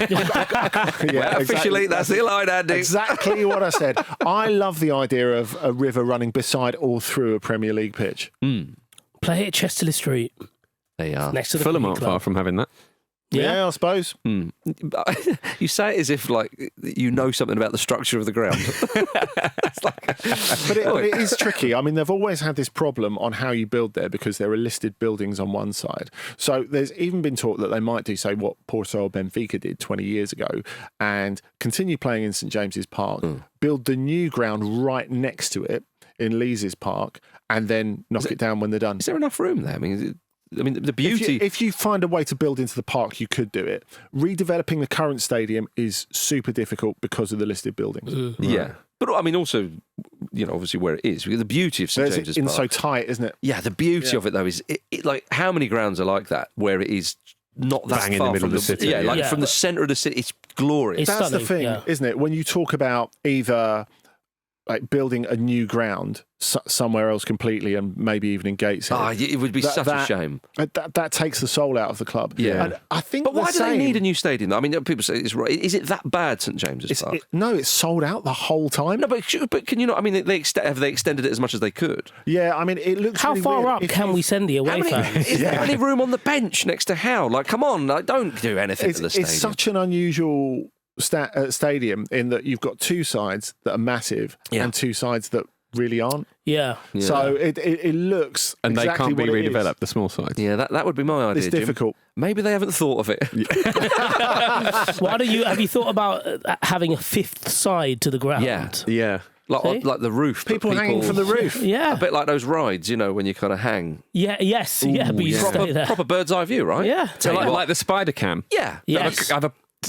S3: Yeah,
S1: officially, that's the line, Andy.
S3: Exactly what I said. I love the idea of a river running beside or through a Premier League pitch.
S4: Play at Chesterley Street.
S1: They are.
S4: Next to the
S2: Fulham aren't far from having that.
S3: Yeah, I suppose.
S1: You say it as if like you know something about the structure of the ground.
S3: But it is tricky. I mean, they've always had this problem on how you build there because there are listed buildings on one side. So there's even been talk that they might do, say, what Porto or Benfica did 20 years ago and continue playing in St James's Park, build the new ground right next to it in Lees's Park, and then knock it down when they're done.
S1: Is there enough room there? I mean, the beauty...
S3: If you find a way to build into the park, you could do it. Redeveloping the current stadium is super difficult because of the listed buildings.
S1: Yeah. But, I mean, also, obviously where it is. The beauty of St James's Park...
S3: It's so tight, isn't it?
S1: Yeah, the beauty of it, though, is like how many grounds are like that where it is not that
S2: Bang in
S1: far
S2: the middle
S1: from
S2: of the city.
S1: Yeah, like
S4: Yeah.
S1: from the centre of the city. It's glorious.
S4: It's
S3: That's the
S4: stunning,
S3: thing,
S4: yeah.
S3: isn't it? When you talk about either like building a new ground somewhere else completely and maybe even in Gateshead.
S1: It would be such a shame.
S3: That takes the soul out of the club.
S1: Yeah.
S3: And I think
S1: But why
S3: the
S1: do they
S3: same-
S1: need a new stadium? I mean, people say it's right. Is it that bad, St James's Park?
S3: No, it's sold out the whole time.
S1: No, but can you not? I mean, have they extended it as much as they could?
S3: Yeah, I mean, it looks
S4: How
S3: really
S4: far
S3: weird.
S4: up
S3: If
S4: can
S3: you-
S4: we send the away fans?
S1: Is there any room on the bench next to Howe? Like, come on, like, don't do anything to the stadium.
S3: It's such an unusual stadium in that you've got two sides that are massive and two sides that really aren't.
S4: Yeah.
S3: So it looks
S2: And they
S3: exactly
S2: can't be
S3: what it is.
S2: redeveloped, the small sides.
S1: Yeah, that would be my idea.
S3: It's
S1: Jim.
S3: difficult.
S1: Maybe they haven't thought of it.
S4: Why do you have you thought about having a fifth side to the ground?
S1: Yeah.
S2: Yeah.
S1: Like,
S4: See?
S1: like the roof. but
S3: People hanging from the roof.
S4: Yeah.
S1: A bit like those rides, when you kind of hang.
S4: Yeah. Yes. Yeah. But you stay there.
S1: Proper bird's eye view, right?
S4: Yeah.
S1: Tell you
S2: Like,
S1: what,
S2: like the spider cam.
S1: yeah.
S4: Yes.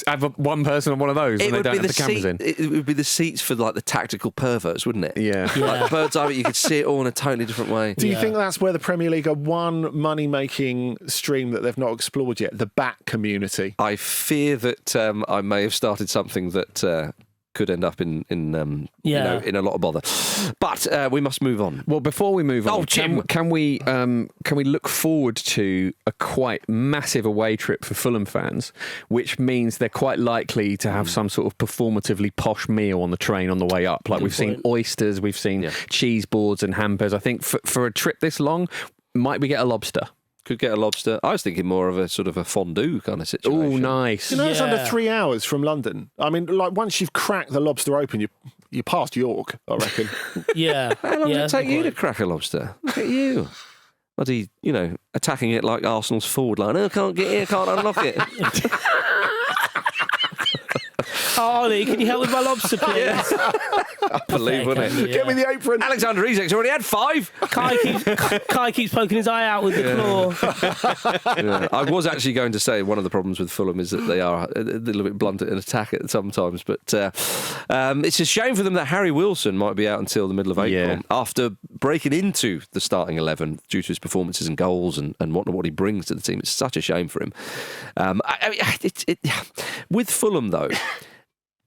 S2: Have one person on one of those when they don't have the cameras
S1: seat,
S2: in.
S1: it would be the seats for like the tactical perverts, wouldn't it?
S2: Yeah.
S1: Like bird's eye view, you could see it all in a totally different way.
S3: Do you think that's where the Premier League are one money-making stream that they've not explored yet? The bat community.
S1: I fear that I may have started something that could end up in a lot of bother. But we must move on.
S2: Well, before we move on,
S1: Jim.
S2: can we look forward to a quite massive away trip for Fulham fans, which means they're quite likely to have some sort of performatively posh meal on the train on the way up. Like we've seen oysters, we've seen cheese boards and hampers. I think for a trip this long, might we get a lobster?
S1: Could get a lobster. I was thinking more of a sort of a fondue kind of situation.
S2: Oh, nice.
S3: You know, it's
S4: Yeah.
S3: under 3 hours from London. I mean, like once you've cracked the lobster open, you're past York, I reckon.
S4: Yeah.
S1: How long
S4: yeah,
S1: does it take you to crack a lobster? Look at you. Bloody, attacking it like Arsenal's forward line. Oh, can't get here, can't unlock it.
S4: Ollie, can you help with my lobster, please?
S1: I believe, wouldn't it?
S3: Get me the apron.
S1: Alexander Isak's already had 5.
S4: Kai keeps poking his eye out with the claw.
S1: Yeah. I was actually going to say one of the problems with Fulham is that they are a little bit blunt in attack at sometimes, but it's a shame for them that Harry Wilson might be out until the middle of April after breaking into the starting 11 due to his performances and goals and what he brings to the team. It's such a shame for him. With Fulham though,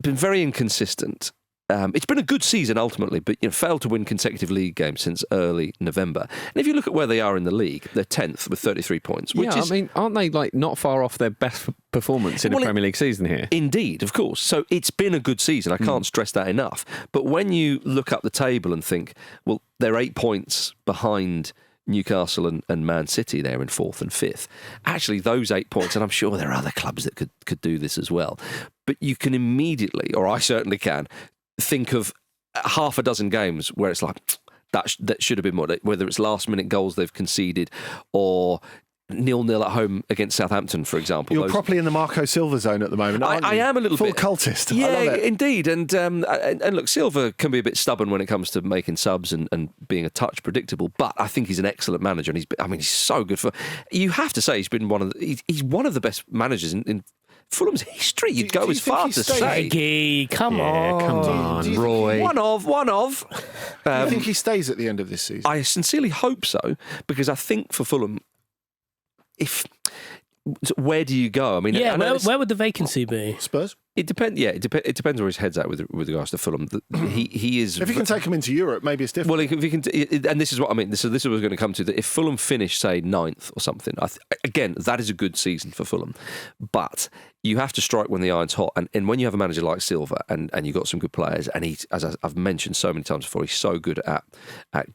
S1: been very inconsistent. It's been a good season ultimately, but failed to win consecutive league games since early November. And if you look at where they are in the league, they're 10th with 33 points. Which is,
S2: I mean, aren't they like not far off their best performance in a Premier League season here?
S1: Indeed, of course. So it's been a good season. I can't stress that enough. But when you look up the table and think, well, they're 8 points behind Newcastle and Man City there in 4th and 5th. Actually, those 8 points, and I'm sure there are other clubs that could do this as well, but you can immediately, or I certainly can, think of half a dozen games where it's like, that should have been more, whether it's last-minute goals they've conceded or 0-0 at home against Southampton, for example.
S3: You're properly in the Marco Silva zone at the moment, aren't you?
S1: I am a little
S3: Full
S1: bit.
S3: cultist.
S1: Yeah,
S3: I love it.
S1: indeed. And look, Silva can be a bit stubborn when it comes to making subs and being a touch predictable, but I think he's an excellent manager. And he's so good for. You have to say he's been he's one of the best managers in Fulham's history. You'd
S3: Do
S1: go
S3: you
S1: as
S3: think
S1: far
S3: he
S1: to
S3: stays?
S1: say.
S4: Eggy, come on.
S2: Come on,
S3: do you think
S2: Roy.
S1: One of.
S3: I think he stays at the end of this season.
S1: I sincerely hope so, because I think for Fulham, where do you go? I mean,
S4: Yeah,
S1: I know
S4: where would the vacancy be?
S3: Spurs?
S1: it depends. Yeah, it depends where his head's at with regards to Fulham. He is.
S3: If you can take him into Europe, maybe it's different.
S1: Well, if you can, and this is what I mean. This is what I was going to come to. That if Fulham finish, say 9th or something, again, that is a good season for Fulham. But you have to strike when the iron's hot, and when you have a manager like Silva, and you've got some good players, and he, as I've mentioned so many times before, he's so good at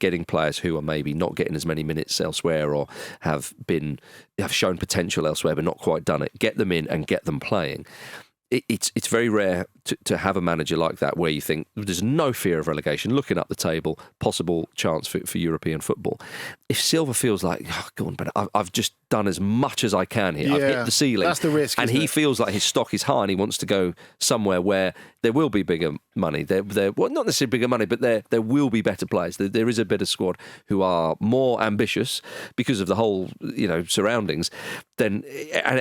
S1: getting players who are maybe not getting as many minutes elsewhere or have shown potential elsewhere but not quite done it. Get them in and get them playing. It's very rare to have a manager like that where you think there's no fear of relegation, looking up the table, possible chance for European football. If Silva feels like, oh, go on, but I've just done as much as I can here. I've hit the ceiling.
S3: That's the risk,
S1: and
S3: isn't
S1: he
S3: it?
S1: feels like his stock is high and he wants to go somewhere where there will be bigger money. Well, not necessarily bigger money, but there will be better players. There is a better squad who are more ambitious because of the whole surroundings. Then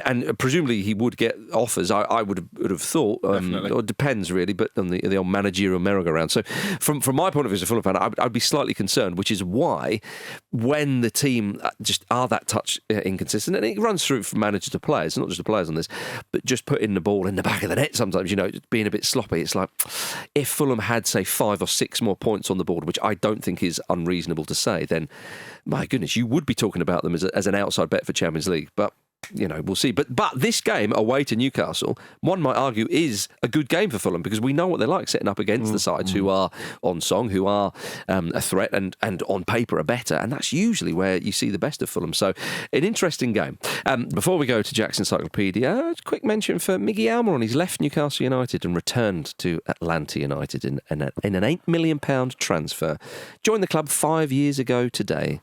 S1: and presumably he would get offers. I would would have thought. It depends really, but on the old managerial merry-go-round. So from my point of view as a Fulham fan, I'd be slightly concerned, which is why when the team just are that touch inconsistent, and it runs through from manager to players, not just the players on this, but just putting the ball in the back of the net sometimes, being a bit sloppy. It's like if Fulham had, say, 5 or 6 more points on the board, which I don't think is unreasonable to say, then my goodness, you would be talking about them as an outside bet for Champions League. But we'll see. But this game away to Newcastle, one might argue, is a good game for Fulham because we know what they're like setting up against the sides who are on song, who are a threat and on paper are better. And that's usually where you see the best of Fulham. So an interesting game. Before we go to Jack's Encyclopedia, a quick mention for Miggy Almiron. He's left Newcastle United and returned to Atlanta United in an £8 million transfer. Joined the club 5 years ago today.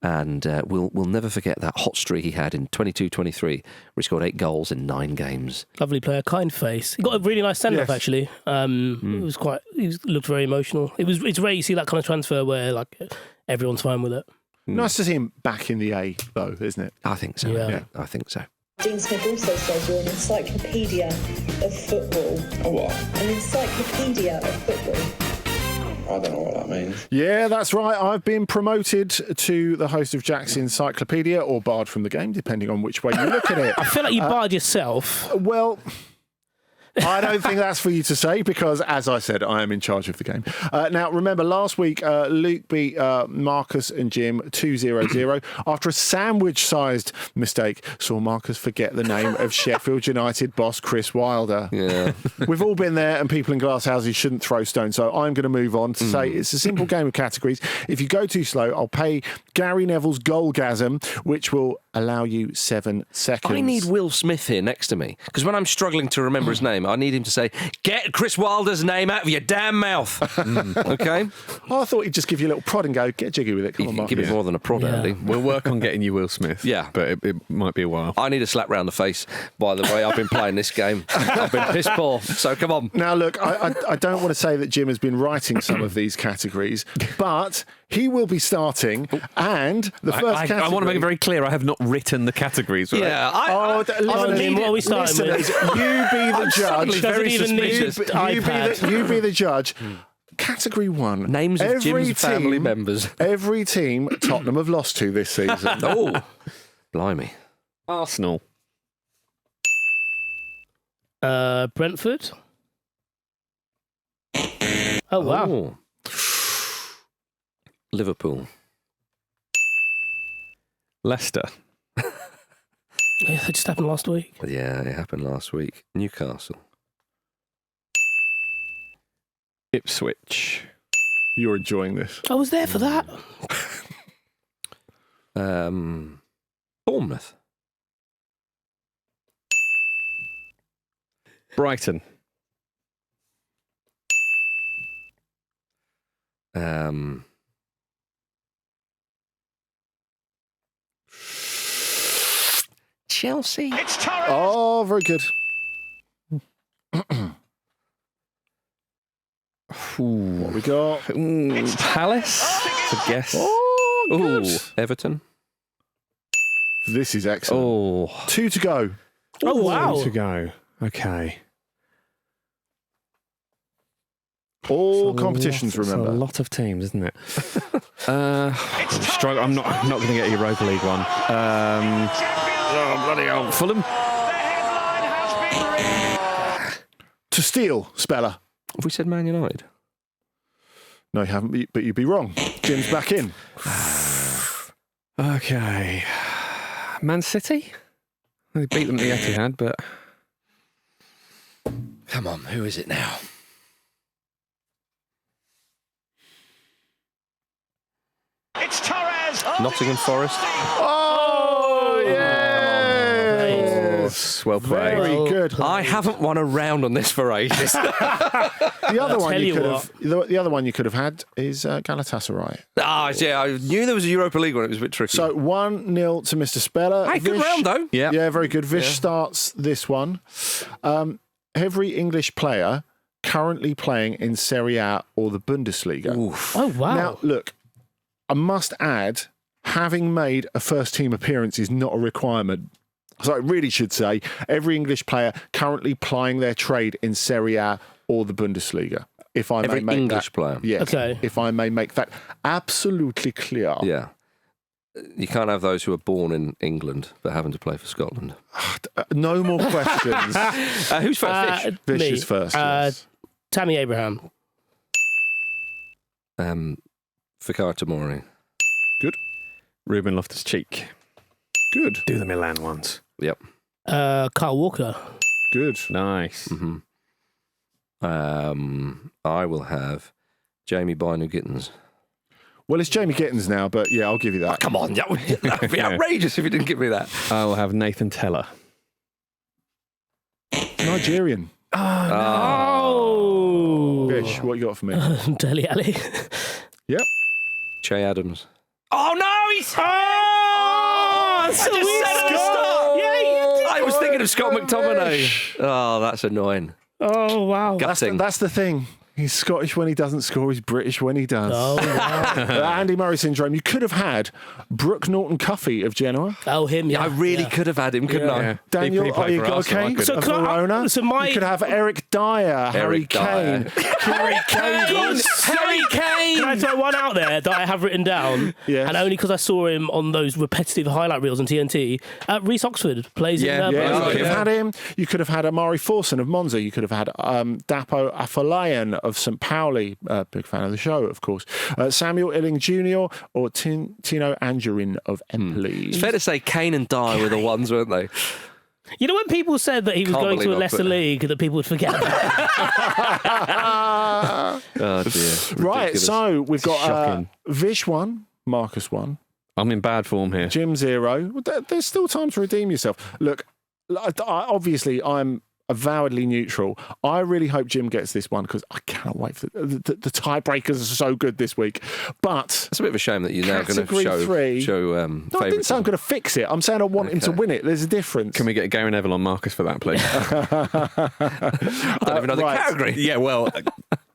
S1: And we'll never forget that hot streak he had in 22-23, where he scored 8 goals in 9 games.
S4: Lovely player, kind face. He got a really nice send-off, actually. It was he looked very emotional. It's rare you see that kind of transfer where like everyone's fine with it.
S3: Nice to see him back in the A, though, isn't it?
S1: I think so. Yeah. I think so.
S7: Dean Smith also says you're an encyclopedia of football.
S8: A what?
S7: An encyclopedia of football.
S8: I don't know what that means.
S3: Yeah, that's right. I've been promoted to the host of Jack's Encyclopedia, or barred from the game, depending on which way you look at it.
S4: I feel like you barred yourself.
S3: Well, I don't think that's for you to say because, as I said, I am in charge of the game. Now, remember, last week, Luke beat Marcus and Jim 2-0-0 after a sandwich-sized mistake saw Marcus forget the name of Sheffield United boss Chris Wilder.
S1: Yeah.
S3: We've all been there, and people in glass houses shouldn't throw stones, so I'm going to move on to say it's a simple game of categories. If you go too slow, I'll pay Gary Neville's goalgasm, which will allow you 7 seconds.
S1: I need Will Smith here next to me because when I'm struggling to remember his name, I need him to say, "Get Chris Wilder's name out of your damn mouth." Okay?
S3: I thought he'd just give you a little prod and go, get jiggy with it. Come on, Mark.
S1: Give it more than a prod, Andy.
S2: We'll work on getting you Will Smith.
S1: Yeah.
S2: But it might be a while.
S1: I need a slap round the face, by the way. I've been playing this game. I've been piss poor, so come on.
S3: Now, look, I don't want to say that Jim has been writing some of these categories, but he will be starting, and the first category...
S2: I want to make it very clear, I have not written the categories, right?
S1: Yeah,
S3: listen,
S4: what are we starting with?
S3: You be the judge.
S4: Doesn't even need
S3: You be the judge. Category 1.
S1: Names of Jim's family members.
S3: Every team Tottenham have lost to this season.
S1: Oh, blimey.
S2: Arsenal.
S4: Brentford. Oh, wow.
S1: Oh. Liverpool.
S2: Leicester.
S4: Yeah, it just happened last week.
S1: Yeah, it happened last week. Newcastle.
S2: Ipswich.
S3: You're enjoying this.
S4: I was there for that.
S1: Bournemouth.
S2: Brighton.
S5: Chelsea. It's Torres.
S3: Oh, very good. What we got?
S2: Palace. I guess.
S3: Oh, good.
S1: Ooh, Everton.
S3: This is excellent.
S2: Oh.
S3: 2 to go.
S4: Oh, wow.
S2: 2 to go. Okay.
S3: All competitions, remember.
S2: It's a lot of teams, isn't it? I'm not going to get a Europa League one. Bloody hell. Fulham.
S3: To steal, Speller.
S1: Have we said Man United?
S3: No, you haven't, but you'd be wrong. Jim's back in.
S2: Okay. Man City? They beat them at the Etihad, but...
S1: Come on, who is it now?
S5: It's Torres.
S1: Nottingham Forest.
S3: Oh, yes.
S2: Well played.
S3: Very good.
S1: I haven't won a round on this for ages.
S3: The other one
S4: tell
S3: you
S4: you
S3: could
S4: what.
S3: have. The other one you could have had is Galatasaray.
S1: Yeah, I knew there was a Europa League one. It was a bit tricky.
S3: So 1-0 to Mr. Speller.
S1: hey, good
S3: Vish-
S1: round though.
S3: Yeah, very good. Vish starts this one. Every English player currently playing in Serie A or the Bundesliga.
S1: Oof.
S4: Oh, wow.
S3: Now, look, I must add, having made a first-team appearance is not a requirement. So I really should say every English player currently plying their trade in Serie A or the Bundesliga. If I
S1: Every
S3: may make
S1: English
S3: that,
S1: player.
S3: Yes.
S4: Okay.
S3: If I may make that absolutely clear.
S1: Yeah. You can't have those who are born in England but having to play for Scotland.
S3: No more questions.
S1: Who's first? Vish?
S3: Vish
S4: Me.
S3: is first. Yes.
S4: Tammy Abraham.
S1: Fikayo Tomori.
S3: Good.
S2: Ruben Loftus-Cheek.
S3: Good.
S2: Do the Milan ones.
S1: Yep.
S4: Kyle Walker.
S3: Good.
S2: Nice.
S1: Mm-hmm. I will have Jamie Bynoe-Gittens.
S3: Well, it's Jamie Gittens now, but yeah, I'll give you that.
S1: Come on, that would be outrageous if you didn't give me that.
S2: I will have Nathan Teller.
S3: Nigerian.
S4: Oh.
S3: Vish, what you got for me?
S4: Dele Alli.
S3: Yep.
S1: Che Adams.
S5: Oh no, he's
S4: Oh, so
S5: just
S4: we
S5: said at the
S4: scored.
S5: start.
S4: Yeah, you did.
S1: I was thinking of Scott McTominay. Oh, that's annoying.
S4: Oh, wow.
S1: Gutting.
S3: That's the thing. He's Scottish when he doesn't score. He's British when he does.
S4: Oh, wow.
S3: Andy Murray syndrome. You could have had Brooke Norton-Cuffy of Genoa.
S4: Oh, him, yeah.
S1: I really could have had him, couldn't I?
S2: Yeah.
S3: Daniel,
S2: He
S3: are
S2: played
S3: you
S2: for Arsenal, I
S3: okay?
S2: could-
S4: So
S3: Of
S4: can I-
S3: Verona.
S4: so my-
S3: You could have Eric Dyer, Harry Kane.
S5: Harry Kane. Harry Kane.
S4: Can I throw one out there that I have written down?
S3: Yes.
S4: And only because I saw him on those repetitive highlight reels on TNT. Reece Oxford plays
S2: Yeah,
S4: in
S3: Yeah,
S2: Oh,
S3: you could
S2: yeah.
S3: have had him. You could have had Amari Forson of Monza. You could have had Dapo Afolayan of St. Pauli. Big fan of the show, of course. Samuel Illing Jr. or Tino Angerin of Empoli.
S1: It's fair to say Kane and Dyer were the ones, weren't they?
S4: You know when people said that he was
S1: Can't
S4: going to a
S1: believe I
S4: lesser
S1: put-
S4: league, that people would forget about
S1: Oh, dear.
S3: Right,
S1: Ridiculous.
S3: so we've got
S2: Shocking.
S3: Vish 1, Marcus 1,
S2: I'm in bad form here.
S3: Jim 0. Well, there's still time to redeem yourself. Look, obviously I'm avowedly neutral. I really hope Jim gets this one because I cannot wait for the tiebreakers are so good this week. But
S1: It's a bit of a shame that you're now going to
S3: Category
S1: show
S3: three.
S1: show
S3: no, I didn't say I'm
S1: favouritism.
S3: going to fix it. I'm saying I want him to
S1: Okay.
S3: win it. There's a difference.
S2: Can we get Gary Neville on Marcus for that, please?
S1: I don't even know the
S3: right.
S1: category.
S2: yeah, well,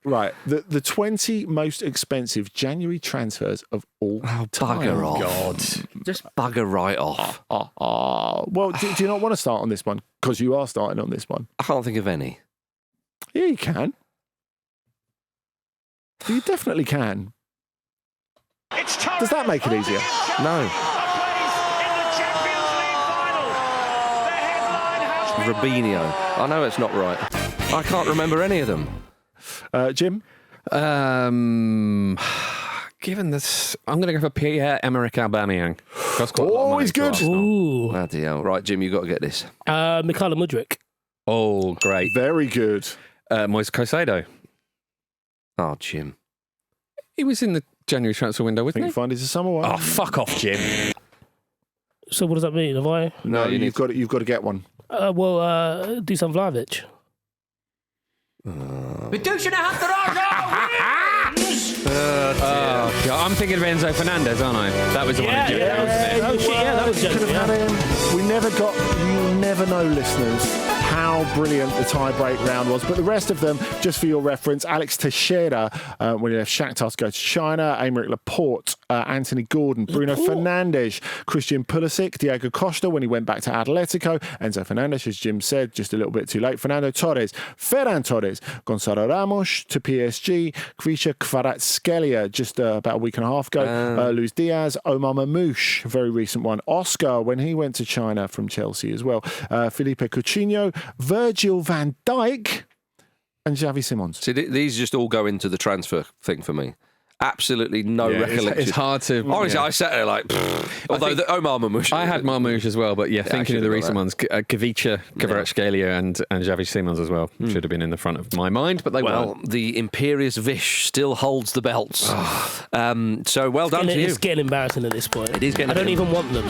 S3: Right, the 20 most expensive January transfers of all time.
S1: Bugger off.
S2: God.
S1: Just bugger right off.
S3: Well, do you not want to start on this one? Because you are starting on this one.
S1: I can't think of any.
S3: Yeah, you can. You definitely can. Does that make it easier?
S1: No. Robinho. I know it's not right. I can't remember any of them.
S3: Jim?
S2: Given this, I'm going to go for Pierre-Emerick Aubameyang. Costs quite a lot of
S3: Oh,
S2: money
S3: he's
S2: to
S3: good.
S2: Arsenal.
S4: Ooh.
S1: Bloody hell. Right, Jim, you've got to get this.
S4: Mikhailo Mudryk.
S2: Oh, great.
S3: Very good.
S2: Moise Caicedo.
S1: Oh, Jim.
S2: He was in the January transfer window,
S3: I
S2: wasn't
S3: think
S2: he?
S3: you find it's a summer one.
S2: Oh, fuck off, Jim.
S4: So what does that mean? Have I?
S3: No, you've got to get one.
S4: Dusan Vlahovic.
S2: Oh, God. I'm thinking of Enzo Fernandez, aren't I? That was the one in January, wasn't it?
S4: Oh, shit, yeah, that was
S3: Could have
S4: January.
S3: had him. You'll never know, listeners, how brilliant the tie-break round was. But the rest of them, just for your reference, Alex Teixeira, when he left Shakhtar to go to China, Aymeric Laporte, Anthony Gordon, Bruno Fernandes, Christian Pulisic, Diego Costa when he went back to Atletico, Enzo Fernandes, as Jim said, just a little bit too late, Fernando Torres, Ferran Torres, Gonzalo Ramos to PSG, Krisha Kvaratskhelia just about a week and a half ago, Luis Diaz, Omar Mamouche, very recent one, Oscar when he went to China from Chelsea as well, Felipe Coutinho, Virgil van Dijk and Xavi Simons.
S1: See, these just all go into the transfer thing for me. Absolutely no
S2: Yeah,
S1: recollection.
S2: it's hard to...
S1: Honestly,
S2: yeah.
S1: I sat there like, pfft. Although the Omar Mamouche.
S2: I had Marmouche as well, but yeah,
S1: I
S2: thinking
S1: should
S2: of the
S1: have
S2: recent
S1: got
S2: ones, Kavicha, Kvaratskhelia and Xavi Simons as well should have been in the front of my mind, but they
S1: Well,
S2: weren't.
S1: the imperious Vish still holds the belts. So well done to you.
S4: It's getting embarrassing at this point.
S1: It is getting
S4: I don't
S1: a bit
S4: even want them.